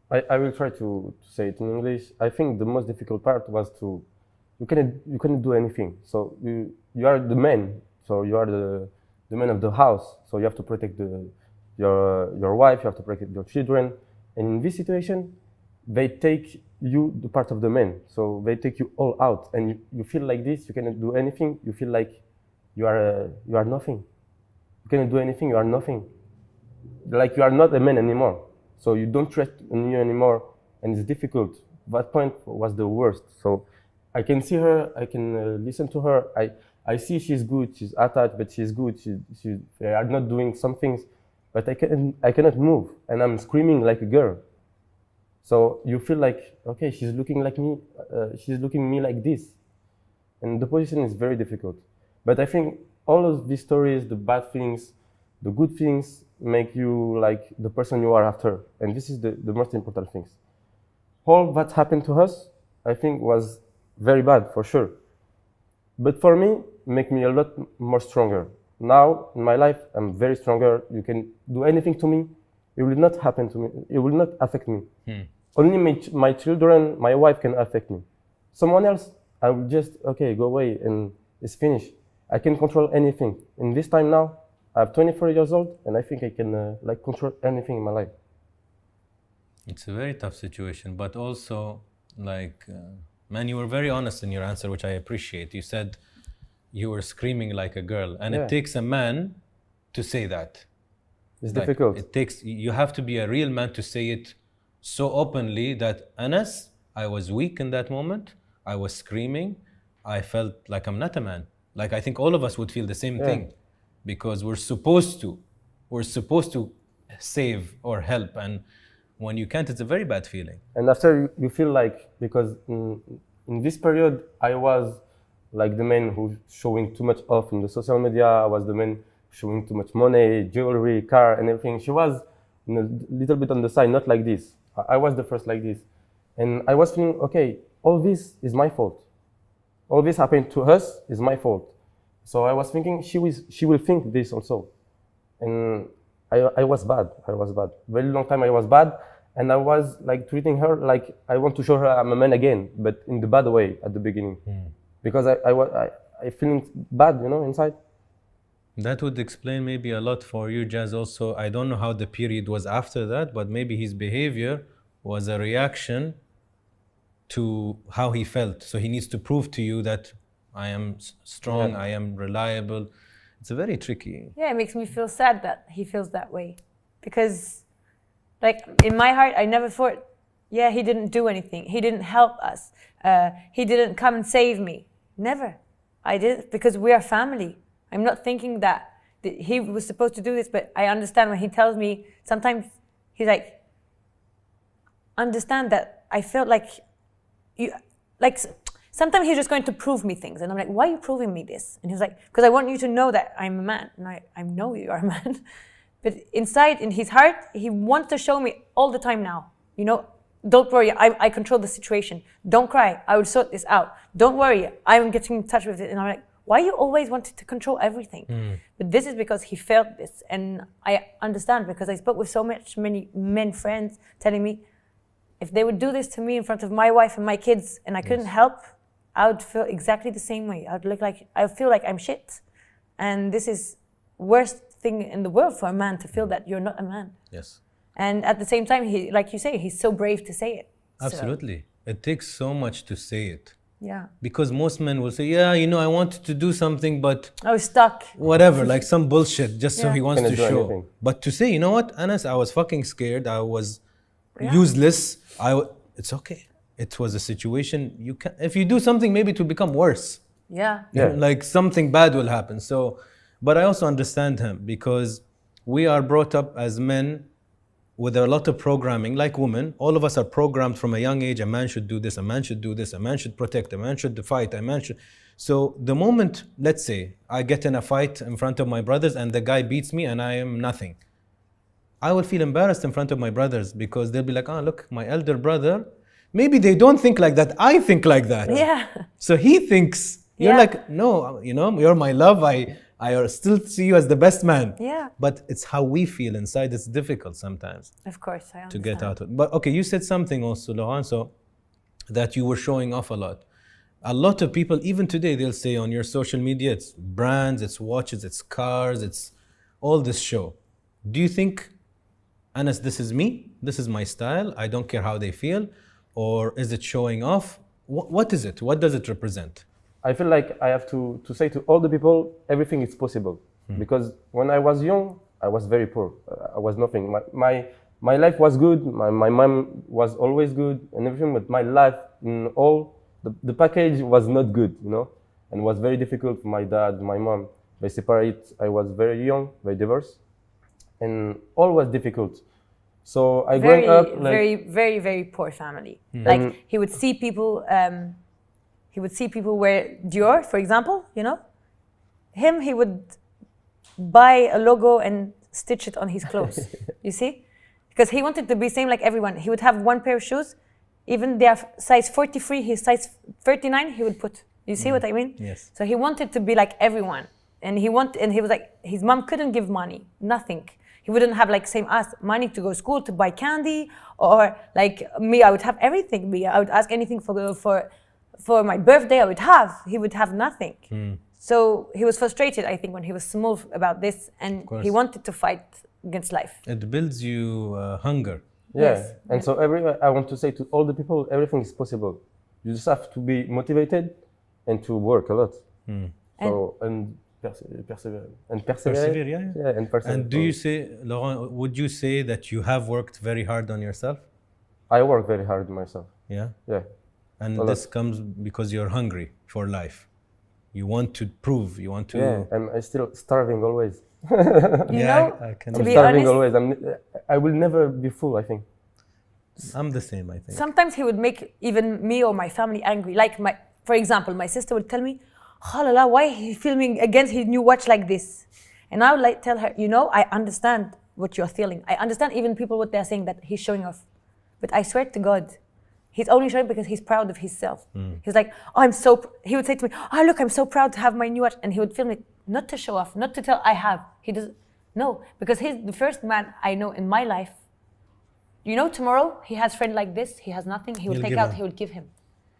I will try to say it in English. I think the most difficult part was you couldn't do anything. So you are the man. So you are the man of the house. So you have to protect your wife. You have to protect your children. And in this situation, they take you the part of the man. So they take you all out, and you feel like this. You cannot do anything. You feel like you are nothing. You cannot do anything. You are nothing. Like you are not a man anymore. So you don't trust in you anymore, and it's difficult. That point was the worst. So I can see her, I can listen to her. I see she's good, she's attached, but she's good. They are not doing some things, but I cannot move, and I'm screaming like a girl. So you feel like, okay, she's looking like me, she's looking at me like this, and the position is very difficult. But I think all of these stories, the bad things, the good things, make you like the person you are after, and this is the most important things. All that happened to us, I think, was very bad for sure, but for me, make me a lot more stronger. Now in my life, I'm very stronger. You can do anything to me, it will not happen to me, it will not affect me. Only my children, my wife can affect me. Someone else, I will just, okay, go away and it's finished. I can control anything. In this time now, I'm 24 years old, and I think I can like control anything in my life. It's a very tough situation, but also, like, man, you were very honest in your answer, which I appreciate. You said you were screaming like a girl, and it takes a man to say that. It's like, difficult. You have to be a real man to say it so openly that, Anas, I was weak in that moment. I was screaming. I felt like I'm not a man. Like, I think all of us would feel the same thing. Because we're supposed to save or help, and when you can't, it's a very bad feeling. And after you feel like, because in this period I was like the man who's showing too much off in the social media. I was the man showing too much money, jewelry, car, and everything. She was a little bit on the side, not like this. I was the first like this, and I was feeling, okay, all this is my fault. All this happened to us is my fault. So I was thinking she will think this also, and I was bad. Very long time I was bad, and I was like treating her like I want to show her I'm a man again, but in the bad way at the beginning, because I feeling bad, inside. That would explain maybe a lot for you, Jazz. Also, I don't know how the period was after that, but maybe his behavior was a reaction to how he felt. So he needs to prove to you that I am strong, I am reliable. It's a very tricky. Yeah, it makes me feel sad that he feels that way. Because, like, in my heart, I never thought, he didn't do anything. He didn't help us. He didn't come and save me. Never. I did, because we are family. I'm not thinking that he was supposed to do this, but I understand when he tells me, sometimes he's like, understand that I felt like sometimes he's just going to prove me things. And I'm like, why are you proving me this? And he's like, because I want you to know that I'm a man. And I know you are a man. But inside, in his heart, he wants to show me all the time now. Don't worry, I control the situation. Don't cry, I will sort this out. Don't worry, I'm getting in touch with it. And I'm like, why you always wanted to control everything? But this is because he felt this. And I understand, because I spoke with many men friends telling me, if they would do this to me in front of my wife and my kids and I couldn't help, I would feel exactly the same way. I feel like I'm shit. And this is worst thing in the world for a man, to feel that you're not a man. Yes. And at the same time, he, like you say, he's so brave to say it. Absolutely. So. It takes so much to say it. Yeah. Because most men will say, I wanted to do something, but I was stuck. Whatever, like some bullshit, just so he wants to show. Anything. But to say, you know what, Anas, I was fucking scared. I was useless. It's okay. It was a situation. If you do something, maybe it will become worse. Yeah. Like something bad will happen. So, but I also understand him, because we are brought up as men with a lot of programming, like women. All of us are programmed from a young age. A man should do this, a man should do this, a man should protect, a man should fight, a man should. So the moment, let's say, I get in a fight in front of my brothers and the guy beats me and I am nothing, I will feel embarrassed in front of my brothers, because they'll be like, look, my elder brother maybe they don't think like that. I think like that. Yeah. So he thinks, you're like, no, you know, you're my love. I still see you as the best man. Yeah. But it's how we feel inside. It's difficult sometimes. Of course, I understand. To get out of it. But okay, you said something also, Laurent, so that you were showing off a lot. A lot of people, even today, they'll say on your social media, it's brands, it's watches, it's cars, it's all this show. Do you think, Anas, this is me, this is my style, I don't care how they feel, or is it showing off? What is it? What does it represent? I feel like I have to say to all the people, everything is possible. Because when I was young, I was very poor. I was nothing. My life was good, my mom was always good and everything, but my life in all, the package was not good, you know, and was very difficult for my dad, my mom. They separate, I was very young, they divorced, and all was difficult. So I grew up like very poor family. Like he would see people wear Dior, for example, you know. He would buy a logo and stitch it on his clothes, you see? Because he wanted to be same like everyone. He would have one pair of shoes, even they are size 43, his size 39, he would put. You see what I mean? Yes. So he wanted to be like everyone. And he was like, his mom couldn't give money, nothing. He wouldn't have like same us money to go to school, to buy candy, or like me, I would have everything. I would ask anything for my birthday, I would have. He would have nothing. So he was frustrated, I think, when he was small about this, and he wanted to fight against life. It builds you hunger. Yeah, yes. And so I want to say to all the people, everything is possible. You just have to be motivated and to work a lot. So and persevere. And do you say, Laurent, would you say that you have worked very hard on yourself? I work very hard myself. Yeah? Yeah. And this comes because you're hungry for life. You want to prove, you want to... Yeah, and I'm still starving always. You know, I'm starving always. I will never be full, I think. I'm the same, I think. Sometimes he would make even me or my family angry. Like, for example, my sister would tell me, Khalala, why is he filming against his new watch like this? And I would like tell her, you know, I understand what you're feeling. I understand even people what they're saying that he's showing off. But I swear to God, he's only showing because he's proud of himself. He's like, oh, he would say to me, oh, look, I'm so proud to have my new watch. And he would film it, not to show off, not to tell I have. He doesn't, no, because he's the first man I know in my life. You know, tomorrow he has a friend like this, he has nothing, he will take out, he will give him.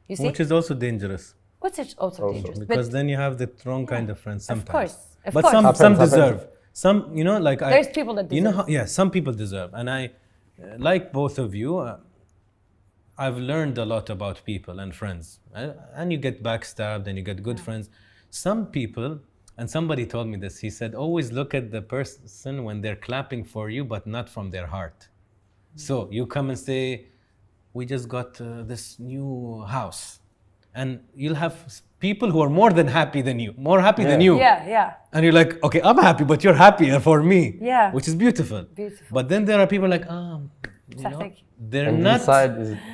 You see? Which is also dangerous. Which is also dangerous. Because then you have the wrong kind of friends sometimes. Of course. But some deserve. Some, you know, like there's people that deserve. You know, yeah, some people deserve. And I, like both of you, I've learned a lot about people and friends. And you get backstabbed and you get good friends. Some people, and somebody told me this, he said, always look at the person when they're clapping for you, but not from their heart. So you come and say, we just got this new house. And you'll have people who are more than happy than you, more happy than you. Yeah. And you're like, okay, I'm happy, but you're happier for me. Yeah. Which is beautiful. But then there are people like, you know, they're not,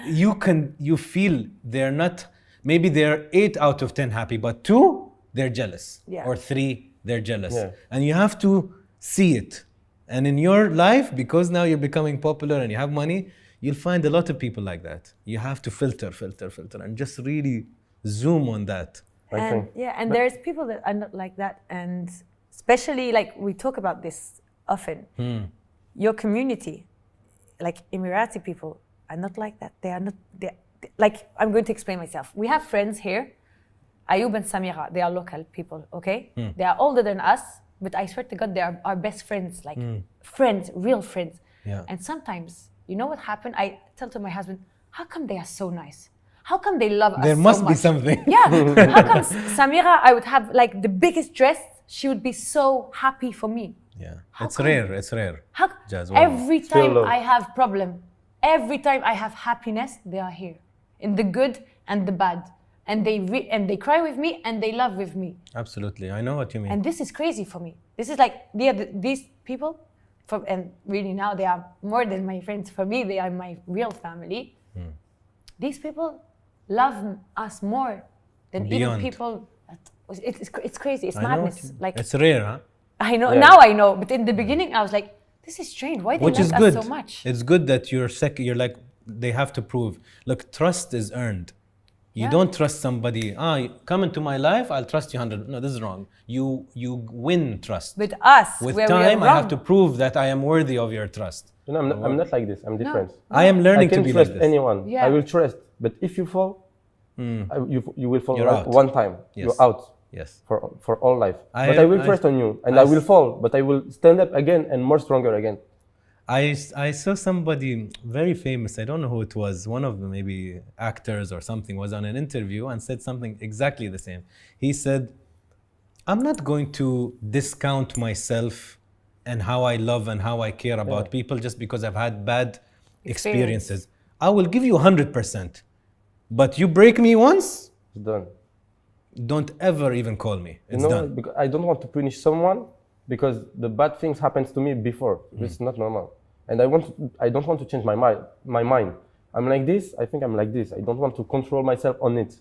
you feel they're not, maybe they're 8 out of 10 happy, but 2, they're jealous. Or 3, they're jealous. And you have to see it. And in your life, because now you're becoming popular and you have money, you'll find a lot of people like that. You have to filter, and just really zoom on that. And there's people that are not like that. And especially, like, we talk about this often. Your community, like Emirati people, are not like that. They are not, like, I'm going to explain myself. We have friends here, Ayoub and Samira, they are local people, okay? They are older than us, but I swear to God, they are our best friends, like friends, real friends. And sometimes, you know what happened? I tell to my husband, how come they are so nice? How come they love us so much? There must be something. Yeah. How come Samira, I would have like the biggest dress, she would be so happy for me. Yeah. It's rare. Jazz, every time I have problem, every time I have happiness, they are here. In the good and the bad. And they cry with me and they love with me. Absolutely. I know what you mean. And this is crazy for me. This is like, these people, and really now they are more than my friends. For me, they are my real family. These people love us more than even people. It's crazy. It's madness. Like, it's rare, huh? I know. Now I know. But in the beginning, I was like, this is strange. Why they love us so much? It's good that you're like they have to prove. Look, trust is earned. You don't trust somebody. You come into my life, I'll trust you 100. No, this is wrong. You win trust. With us, with time, I have to prove that I am worthy of your trust. You know, I'm not like this. I'm different. No. I am learning to be like this. I can trust anyone. I will trust. But if you fall, you will fall one time. Yes. You're out. Yes. For all life. But I will trust on you, and I will fall, but I will stand up again and more stronger again. I saw somebody very famous, I don't know who it was, one of the maybe actors or something, was on an interview and said something exactly the same. He said, I'm not going to discount myself and how I love and how I care about people just because I've had bad experiences. I will give you 100%. But you break me once, it's done. Don't ever even call me. It's done. Because I don't want to punish someone because the bad things happens to me before. This is not normal. And I don't want to change my mind. I'm like this, I think I'm like this. I don't want to control myself on it.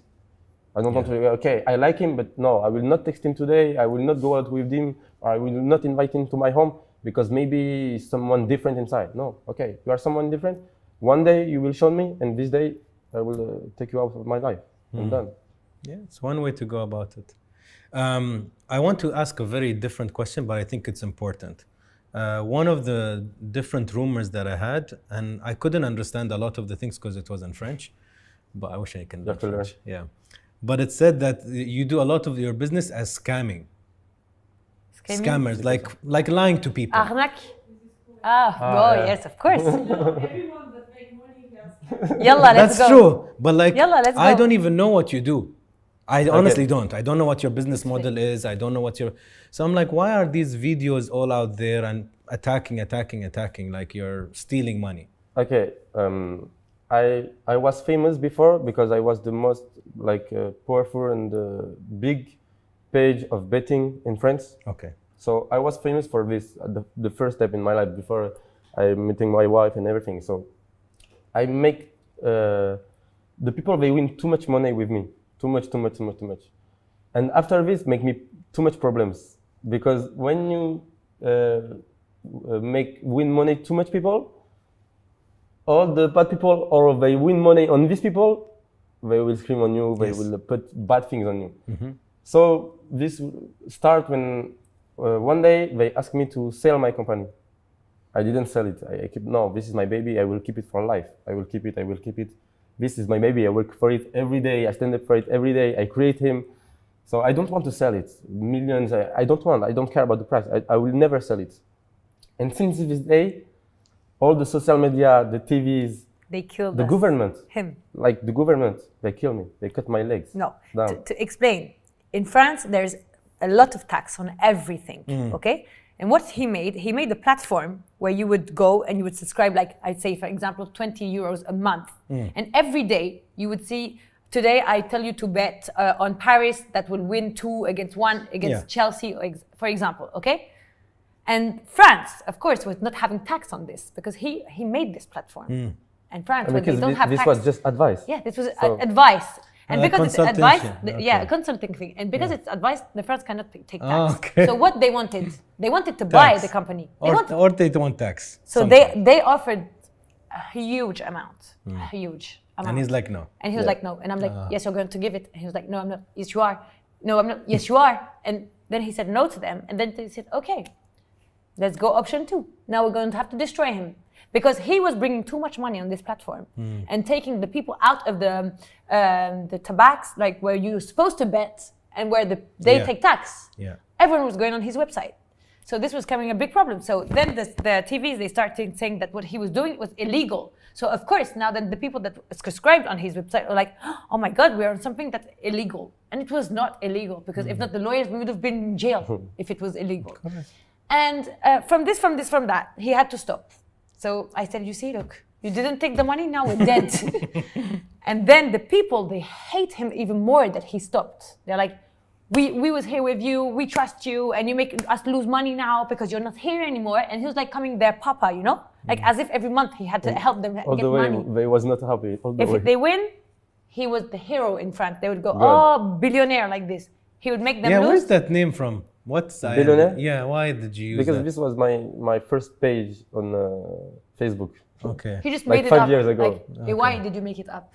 I don't want to, okay, I like him, but no, I will not text him today. I will not go out with him, or I will not invite him to my home because maybe someone different inside. No, okay, you are someone different. One day you will show me, and this day I will take you out of my life. I'm done. Yeah, it's one way to go about it. I want to ask a very different question, but I think it's important. One of the different rumors that I had, and I couldn't understand a lot of the things because it was in French, but I wish I can learn French. Yeah. But it said that you do a lot of your business as scamming. Scammers, like lying to people. Arnaque. Yes, of course. Everyone that make money has Yalla, let's That's go. true. But like, Yalla, let's I go. don't even know what you do. I honestly don't. I don't know what your business model is. I don't know what your... So I'm like, why are these videos all out there and attacking, like you're stealing money? Okay. I was famous before because I was the most powerful and big page of betting in France. Okay. So I was famous for this, the first step in my life before I meeting my wife and everything. So I make the people, they win too much money with me. Too much. And after this, make me too much problems. Because when you win money too much people, all the bad people, or they win money on these people, they will scream on you, they will put bad things on you. Mm-hmm. So this start when one day they asked me to sell my company. I didn't sell it. I keep, no, this is my baby, I will keep it for life. I will keep it. This is my baby, I work for it every day, I stand up for it every day, I create him. So I don't want to sell it. Millions, I don't care about the price. I will never sell it. And since this day, all the social media, the TVs, they killed the government. Him. Like the government, they kill me. They cut my legs. No, to explain. In France, there's a lot of tax on everything, okay? And what he made a platform where you would go and you would subscribe, like I'd say, for example, 20 euros a month. And every day you would see, today I tell you to bet on Paris that will win 2 against 1 against Chelsea, for example, okay? And France, of course, was not having tax on this because he made this platform. And France, when they don't have tax. This was just advice. Yeah, this was advice. And because it's advice, a consulting thing. And because it's advice, the France cannot take tax. So what they wanted to buy the company. Or they don't want tax. So they offered a huge amount, And he's like, no. And he was like, no. And I'm like, yes, you're going to give it. And he was like, no, I'm not. Yes, you are. No, I'm not. Yes, you are. And then he said no to them. And then they said, okay, let's go option 2. Now we're going to have to destroy him. Because he was bringing too much money on this platform and taking the people out of the tabacs, like where you're supposed to bet and where they take tax. Yeah. Everyone was going on his website. So this was becoming a big problem. So then the TVs, they started saying that what he was doing was illegal. So of course, now then the people that subscribed on his website were like, oh my God, we're on something that's illegal. And it was not illegal because if not the lawyers, we would have been in jail if it was illegal. And from that, he had to stop. So I said, you see, look, you didn't take the money, now we're dead. And then the people, they hate him even more that he stopped. They're like, we was here with you, we trust you, and you make us lose money now because you're not here anymore. And he was like coming their papa, you know? Like as if every month he had to help them get money. They was not happy. If they win, he was the hero in France. They would go, oh, billionaire like this. He would make them lose. Where's that name from? What's billionaire? Yeah, why did you use because that? this was my first page on Facebook. Okay. He just Like made it 5 up. years ago. Like, et why did you make it up?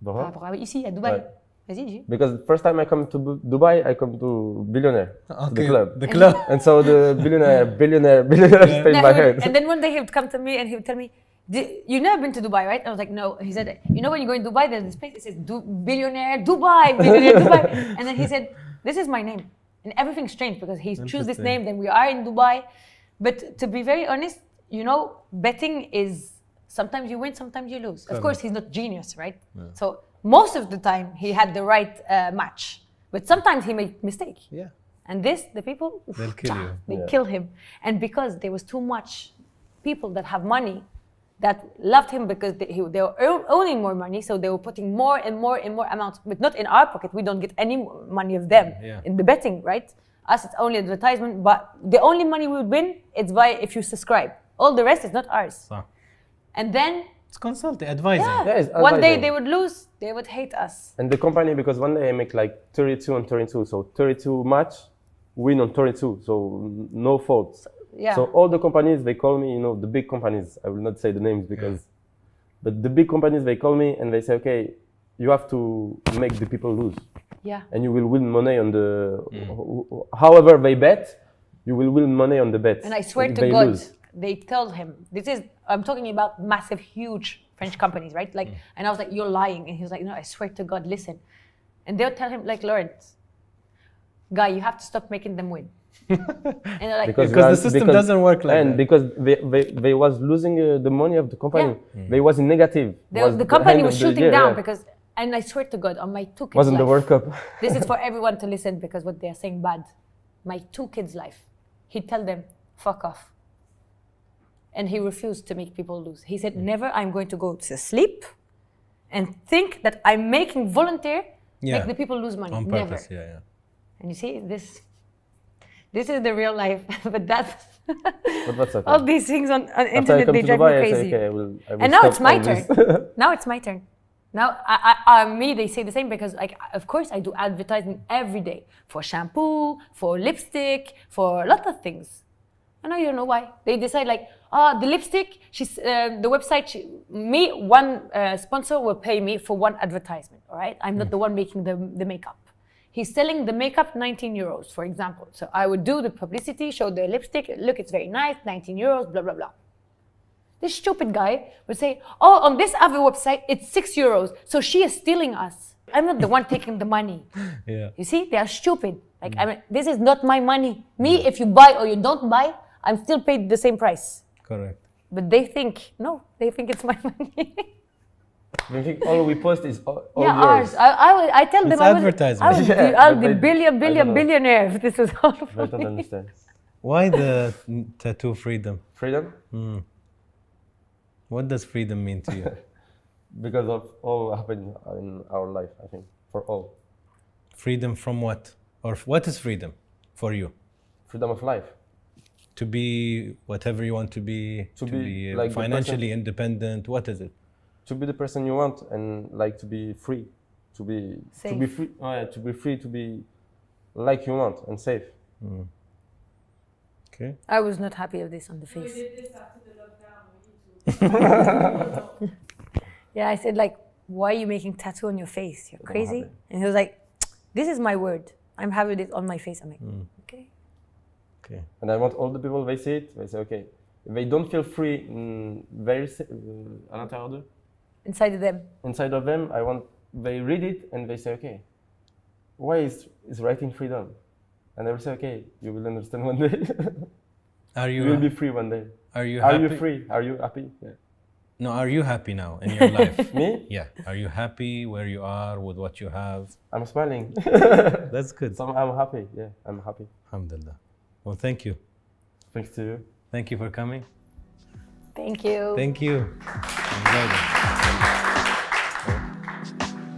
Par rapport à ici, à Dubaï. Ouais. Vas-y, dis. Because the first time I come to Dubai, I come to billionaire, to the club. The club. And so the billionaire stayed in my head. And then one day he would come to me and he would tell me, "You've never been to Dubai, right?" I was like, "No." He said, "You know when you go in Dubai, there's this place. It says billionaire Dubai, billionaire Dubai." And then he said, "This is my name." And everything's strange because he chose this name. Then we are in Dubai. But to be very honest, you know, betting is sometimes you win, sometimes you lose. Of course, he's not genius, right? Yeah. So most of the time he had the right match, but sometimes he made mistake. Yeah. And the people, they'll kill you. They kill him. And because there was too much people that have money that loved him because they were owning more money, so they were putting more and more and more amounts, but not in our pocket. We don't get any money of them in the betting, right? Us, it's only advertisement, but the only money we would win, it's by if you subscribe. All the rest is not ours. And then it's consulting, advising. One day they would lose, they would hate us. And the company, because one day I make like 32 on 32, so 32 match, win on 32, so no faults. So all the companies, they call me, you know, the big companies, I will not say the names because, but the big companies, they call me and they say, okay, you have to make the people lose. Yeah. And you will win money on the, however they bet, you will win money on the bet. And I swear to God, they told him, I'm talking about massive, huge French companies, right? Like, and I was like, you're lying. And he was like, no, I swear to God, listen. And they'll tell him, like, Laurent, guy, you have to stop making them win. And they're like, because the system doesn't work like that. Because they was losing the money of the company. They was in negative. The company was shooting down because, and I swear to God, on my 2 kids' Wasn't life, the World Cup. This is for everyone to listen because what they're saying bad. My 2 kids' life, he'd tell them, fuck off. And he refused to make people lose. He said, never, I'm going to go to sleep and think that I'm making volunteer, make the people lose money. On purpose, never. And you see, this is the real life, but that's but what's okay. all these things on internet, they drive me crazy. Say, okay, I will and now it's my turn. Now it's my turn. Now, they say the same because, like, of course, I do advertising every day for shampoo, for lipstick, for a lot of things. And now you don't know why. They decide, like, the lipstick, the website, one sponsor will pay me for one advertisement, all right? I'm not the one making the makeup. He's selling the makeup 19 euros, for example. So I would do the publicity, show the lipstick, look, it's very nice, 19 euros, blah, blah, blah. This stupid guy would say, oh, on this other website, it's 6 euros. So she is stealing us. I'm not the one taking the money. You see, they are stupid. Like, I mean, this is not my money. Me, if you buy or you don't buy, I'm still paid the same price. Correct. But they think, no, they think it's my money. They think all we post is all yours. I tell them I'll be billionaire if this was all for me. I don't understand. Why the tattoo freedom? Freedom? What does freedom mean to you? Because of all happened in our life, I think, for all. Freedom from what? Or what is freedom for you? Freedom of life. To be whatever you want to be like financially independent. What is it? To be the person you want and like to be free, to be free, to be like you want and safe. Okay. I was not happy of this on the face. We did this after the lockdown. Yeah, I said, like, why are you making tattoo on your face? You're crazy. And he was like, this is my word. I'm having it on my face. I'm like, okay. Okay. And I want all the people, they see it, they say, okay. If they don't feel free, à l'intérieur d'eux. Inside of them. Inside of them, I want, they read it and they say, okay, why is writing freedom? And I will say, okay, you will understand one day. You will be free one day. Are you happy? Are you free? Are you happy? Yeah. No, are you happy now in your life? Me? Yeah. Are you happy where you are with what you have? I'm smiling. That's good. So I'm happy. Yeah, I'm happy. Alhamdulillah. Well, thank you. Thanks to you. Thank you for coming. Thank you. Thank you. Enjoyed it.